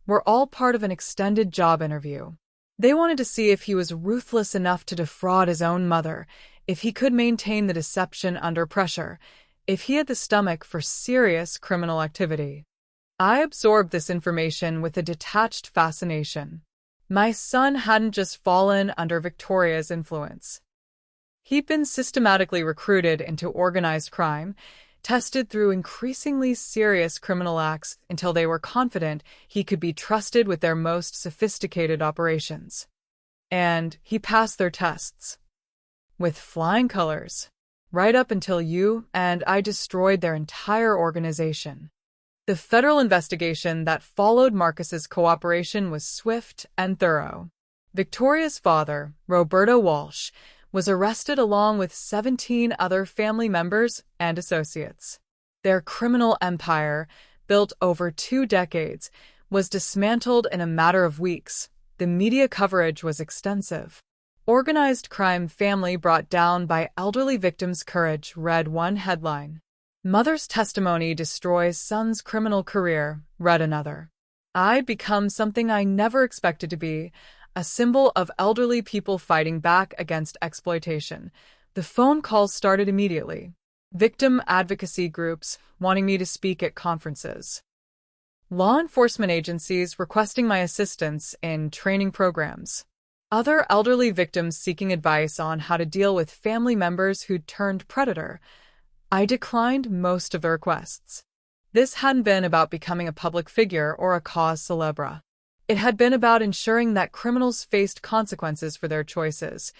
[SPEAKER 1] were all part of an extended job interview. They wanted to see if he was ruthless enough to defraud his own mother, if he could maintain the deception under pressure, if he had the stomach for serious criminal activity. I absorbed this information with a detached fascination. My son hadn't just fallen under Victoria's influence. He'd been systematically recruited into organized crime, tested through increasingly serious criminal acts until they were confident he could be trusted with their most sophisticated operations. And he passed their tests. With flying colors, right up until you and I destroyed their entire organization. The federal investigation that followed Marcus's cooperation was swift and thorough. Victoria's father, Roberto Walsh, was arrested along with 17 other family members and associates. Their criminal empire, built over 2 decades, was dismantled in a matter of weeks. The media coverage was extensive. Organized crime family brought down by elderly victims' courage, read one headline. Mother's testimony destroys son's criminal career, read another. I'd become something I never expected to be, a symbol of elderly people fighting back against exploitation. The phone calls started immediately. Victim advocacy groups wanting me to speak at conferences. Law enforcement agencies requesting my assistance in training programs. Other elderly victims seeking advice on how to deal with family members who'd turned predator. I declined most of the requests. This hadn't been about becoming a public figure or a cause célèbre. It had been about ensuring that criminals faced consequences for their choices,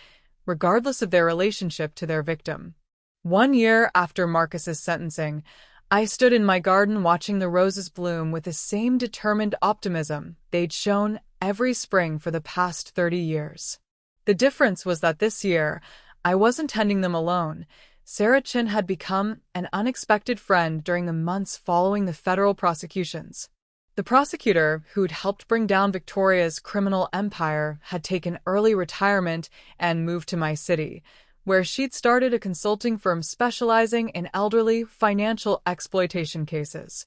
[SPEAKER 1] regardless of their relationship to their victim. 1 year after Marcus's sentencing, I stood in my garden watching the roses bloom with the same determined optimism they'd shown every spring for the past 30 years. The difference was that this year, I wasn't tending them alone. Sarah Chin had become an unexpected friend during the months following the federal prosecutions. The prosecutor who'd helped bring down Victoria's criminal empire had taken early retirement and moved to my city, where she'd started a consulting firm specializing in elderly financial exploitation cases.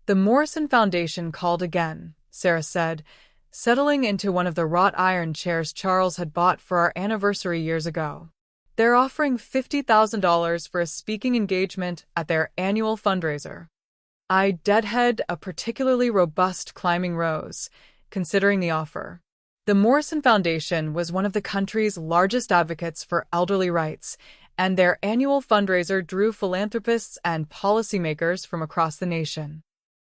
[SPEAKER 1] The Morrison Foundation called again, Sarah said, settling into one of the wrought iron chairs Charles had bought for our anniversary years ago. They're offering $50,000 for a speaking engagement at their annual fundraiser. I deadhead a particularly robust climbing rose, considering the offer. The Morrison Foundation was one of the country's largest advocates for elderly rights, and their annual fundraiser drew philanthropists and policymakers from across the nation.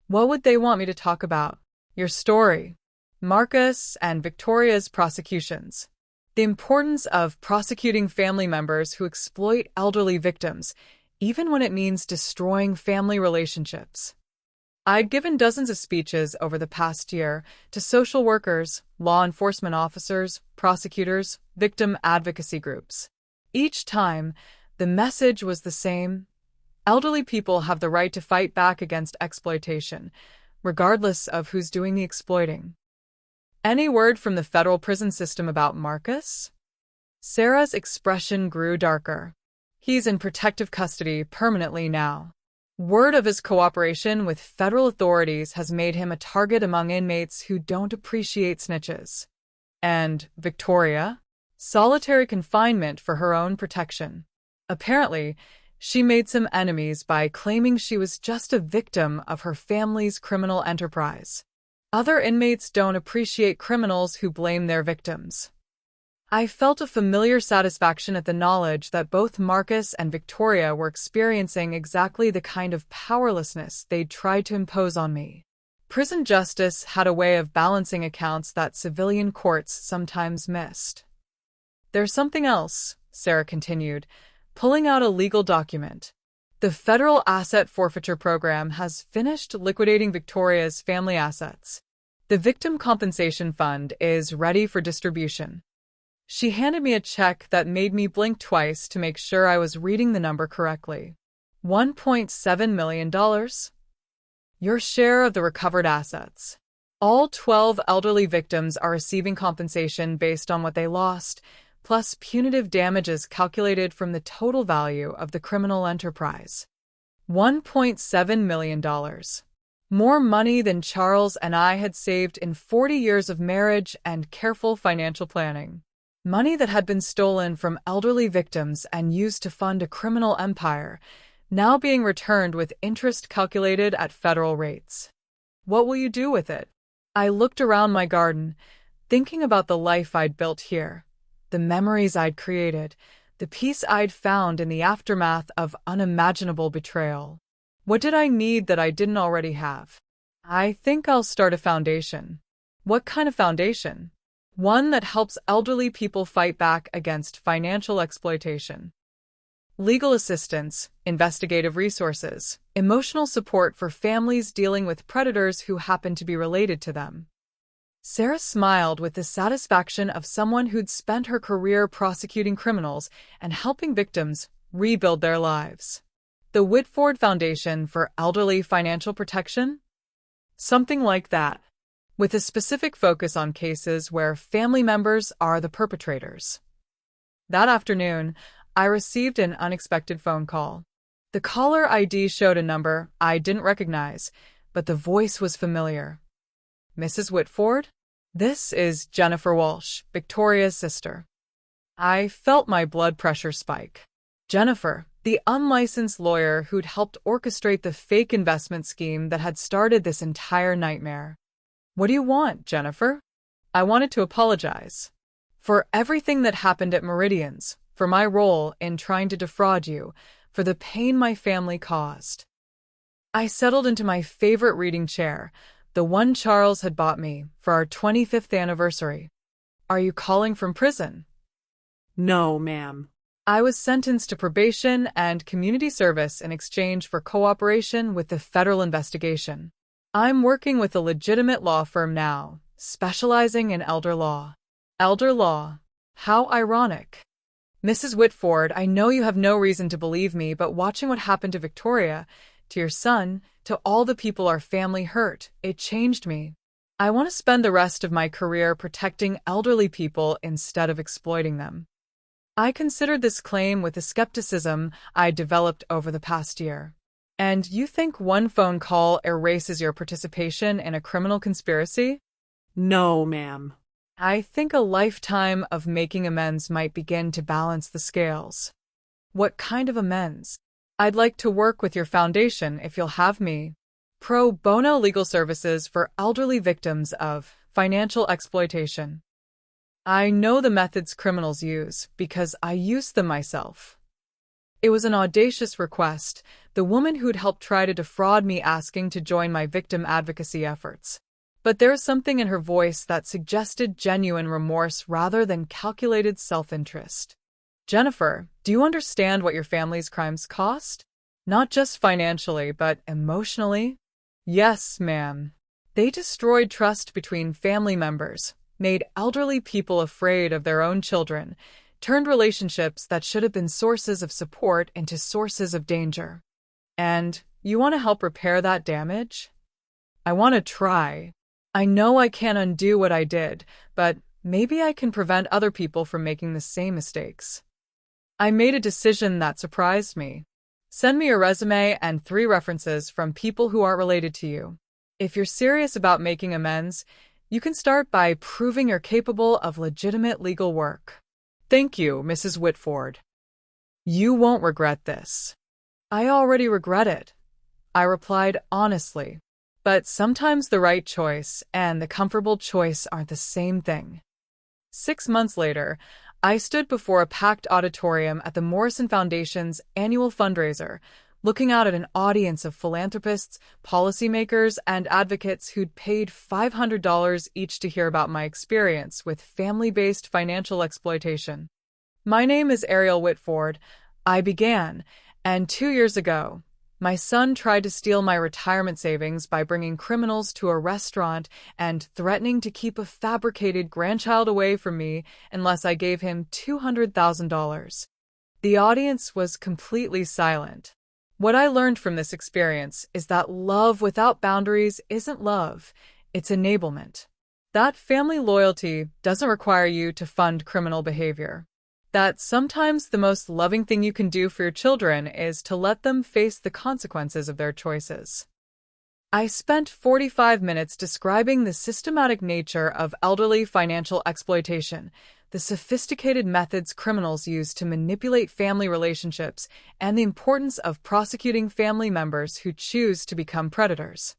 [SPEAKER 1] What would they want me to talk about? Your story. Marcus and Victoria's prosecutions. The importance of prosecuting family members who exploit elderly victims, even when it means destroying family relationships. I'd given dozens of speeches over the past year to social workers, law enforcement officers, prosecutors, victim advocacy groups. Each time, the message was the same. Elderly people have the right to fight back against exploitation, regardless of who's doing the exploiting. Any word from the federal prison system about Marcus? Sarah's expression grew darker. He's in protective custody permanently now. Word of his cooperation with federal authorities has made him a target among inmates who don't appreciate snitches. And Victoria? Solitary confinement for her own protection. Apparently, she made some enemies by claiming she was just a victim of her family's criminal enterprise. Other inmates don't appreciate criminals who blame their victims. I felt a familiar satisfaction at the knowledge that both Marcus and Victoria were experiencing exactly the kind of powerlessness they'd tried to impose on me. Prison justice had a way of balancing accounts that civilian courts sometimes missed. There's something else, Sarah continued, pulling out a legal document. The Federal Asset Forfeiture Program has finished liquidating Victoria's family assets. The Victim Compensation Fund is ready for distribution. She handed me a check that made me blink twice to make sure I was reading the number correctly. $1.7 million? Your share of the recovered assets. All 12 elderly victims are receiving compensation based on what they lost, plus punitive damages calculated from the total value of the criminal enterprise. $1.7 million. More money than Charles and I had saved in 40 years of marriage and careful financial planning. Money that had been stolen from elderly victims and used to fund a criminal empire, now being returned with interest calculated at federal rates. What will you do with it? I looked around my garden, thinking about the life I'd built here, the memories I'd created, the peace I'd found in the aftermath of unimaginable betrayal. What did I need that I didn't already have? I think I'll start a foundation. What kind of foundation? One that helps elderly people fight back against financial exploitation. Legal assistance, investigative resources, emotional support for families dealing with predators who happen to be related to them. Sarah smiled with the satisfaction of someone who'd spent her career prosecuting criminals and helping victims rebuild their lives. The Whitford Foundation for Elderly Financial Protection? Something like that, with a specific focus on cases where family members are the perpetrators. That afternoon, I received an unexpected phone call. The caller ID showed a number I didn't recognize, but the voice was familiar. Mrs. Whitford? This is Jennifer Walsh, Victoria's sister. I felt my blood pressure spike. Jennifer, the unlicensed lawyer who'd helped orchestrate the fake investment scheme that had started this entire nightmare. What do you want, Jennifer? I wanted to apologize for everything that happened at Meridian's, for my role in trying to defraud you, for the pain my family caused. I settled into my favorite reading chair, the one Charles had bought me for our 25th anniversary. Are you calling from prison?
[SPEAKER 2] No, ma'am.
[SPEAKER 1] I was sentenced to probation and community service in exchange for cooperation with the federal investigation. I'm working with a legitimate law firm now, specializing in elder law. Elder law? How ironic. Mrs. Whitford, I know you have no reason to believe me, but watching what happened to Victoria, to your son, to all the people our family hurt, it changed me. I want to spend the rest of my career protecting elderly people instead of exploiting them. I considered this claim with the skepticism I developed over the past year. And you think one phone call erases your participation in a criminal conspiracy?
[SPEAKER 2] No, ma'am.
[SPEAKER 1] I think a lifetime of making amends might begin to balance the scales. What kind of amends? I'd like to work with your foundation if you'll have me. Pro bono legal services for elderly victims of financial exploitation. I know the methods criminals use because I used them myself. It was an audacious request, the woman who'd helped try to defraud me asking to join my victim advocacy efforts. But there was something in her voice that suggested genuine remorse rather than calculated self-interest. Jennifer, do you understand what your family's crimes cost? Not just financially, but emotionally? Yes, ma'am. They destroyed trust between family members, made elderly people afraid of their own children, turned relationships that should have been sources of support into sources of danger. And you want to help repair that damage? I want to try. I know I can't undo what I did, but maybe I can prevent other people from making the same mistakes. I made a decision that surprised me. Send me your resume and 3 references from people who aren't related to you. If you're serious about making amends, you can start by proving you're capable of legitimate legal work. Thank you, Mrs. Whitford. You won't regret this. I already regret it, I replied honestly. But sometimes the right choice and the comfortable choice aren't the same thing. 6 months later, I stood before a packed auditorium at the Morrison Foundation's annual fundraiser, looking out at an audience of philanthropists, policymakers, and advocates who'd paid $500 each to hear about my experience with family-based financial exploitation. My name is Ariel Whitford. I began, and 2 years ago, my son tried to steal my retirement savings by bringing criminals to a restaurant and threatening to keep a fabricated grandchild away from me unless I gave him $200,000. The audience was completely silent. What I learned from this experience is that love without boundaries isn't love, it's enablement. That family loyalty doesn't require you to fund criminal behavior. That sometimes the most loving thing you can do for your children is to let them face the consequences of their choices. I spent 45 minutes describing the systematic nature of elderly financial exploitation, the sophisticated methods criminals use to manipulate family relationships, and the importance of prosecuting family members who choose to become predators.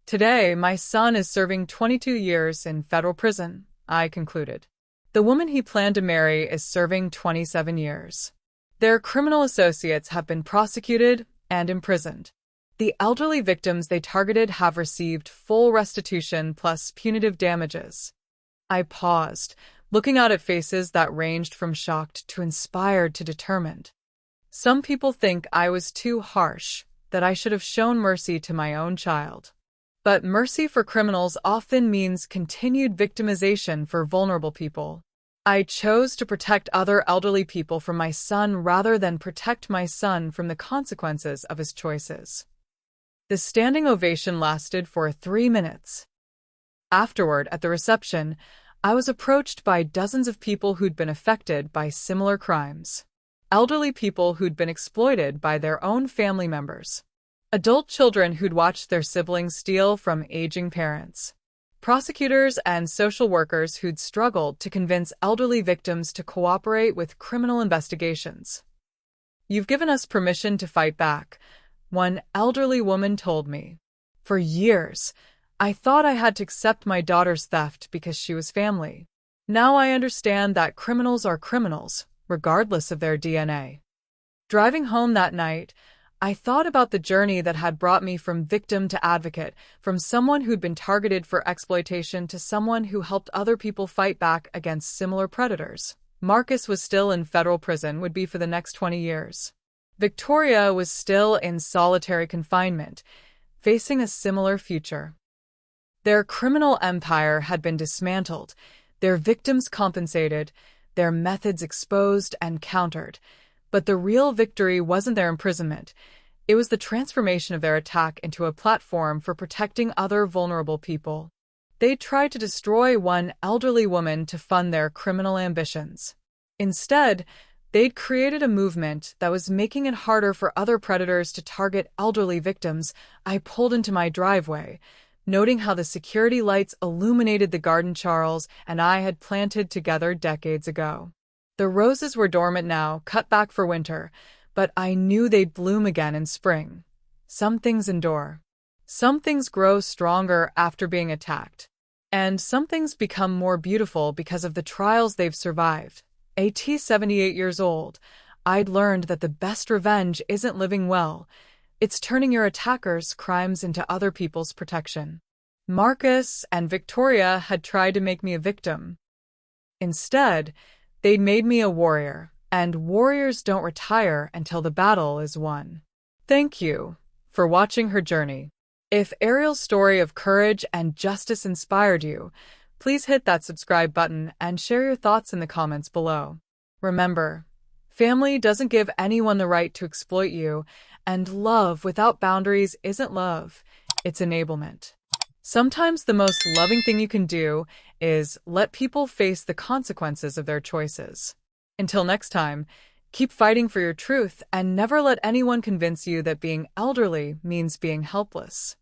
[SPEAKER 1] Today, my son is serving 22 years in federal prison, I concluded. The woman he planned to marry is serving 27 years. Their criminal associates have been prosecuted and imprisoned. The elderly victims they targeted have received full restitution plus punitive damages. I paused, looking out at faces that ranged from shocked to inspired to determined. Some people think I was too harsh, that I should have shown mercy to my own child. But mercy for criminals often means continued victimization for vulnerable people. I chose to protect other elderly people from my son rather than protect my son from the consequences of his choices. The standing ovation lasted for 3 minutes. Afterward, at the reception, I was approached by dozens of people who'd been affected by similar crimes. Elderly people who'd been exploited by their own family members. Adult children who'd watched their siblings steal from aging parents. Prosecutors and social workers who'd struggled to convince elderly victims to cooperate with criminal investigations. "You've given us permission to fight back," one elderly woman told me. "For years, I thought I had to accept my daughter's theft because she was family. Now I understand that criminals are criminals, regardless of their DNA." Driving home that night, I thought about the journey that had brought me from victim to advocate, from someone who'd been targeted for exploitation to someone who helped other people fight back against similar predators. Marcus was still in federal prison, would be for the next 20 years. Victoria was still in solitary confinement, facing a similar future. Their criminal empire had been dismantled, their victims compensated, their methods exposed and countered. But the real victory wasn't their imprisonment. It was the transformation of their attack into a platform for protecting other vulnerable people. They tried to destroy one elderly woman to fund their criminal ambitions. Instead, they'd created a movement that was making it harder for other predators to target elderly victims. I pulled into my driveway, noting how the security lights illuminated the garden Charles and I had planted together decades ago. The roses were dormant now, cut back for winter, but I knew they'd bloom again in spring. Some things endure. Some things grow stronger after being attacked. And some things become more beautiful because of the trials they've survived. At 78 years old, I'd learned that the best revenge isn't living well. It's turning your attackers' crimes into other people's protection. Marcus and Victoria had tried to make me a victim. Instead, they'd made me a warrior, and warriors don't retire until the battle is won. Thank you for watching her journey. If Ariel's story of courage and justice inspired you, please hit that subscribe button and share your thoughts in the comments below. Remember, family doesn't give anyone the right to exploit you, and love without boundaries isn't love, it's enablement. Sometimes the most loving thing you can do is let people face the consequences of their choices. Until next time, keep fighting for your truth and never let anyone convince you that being elderly means being helpless.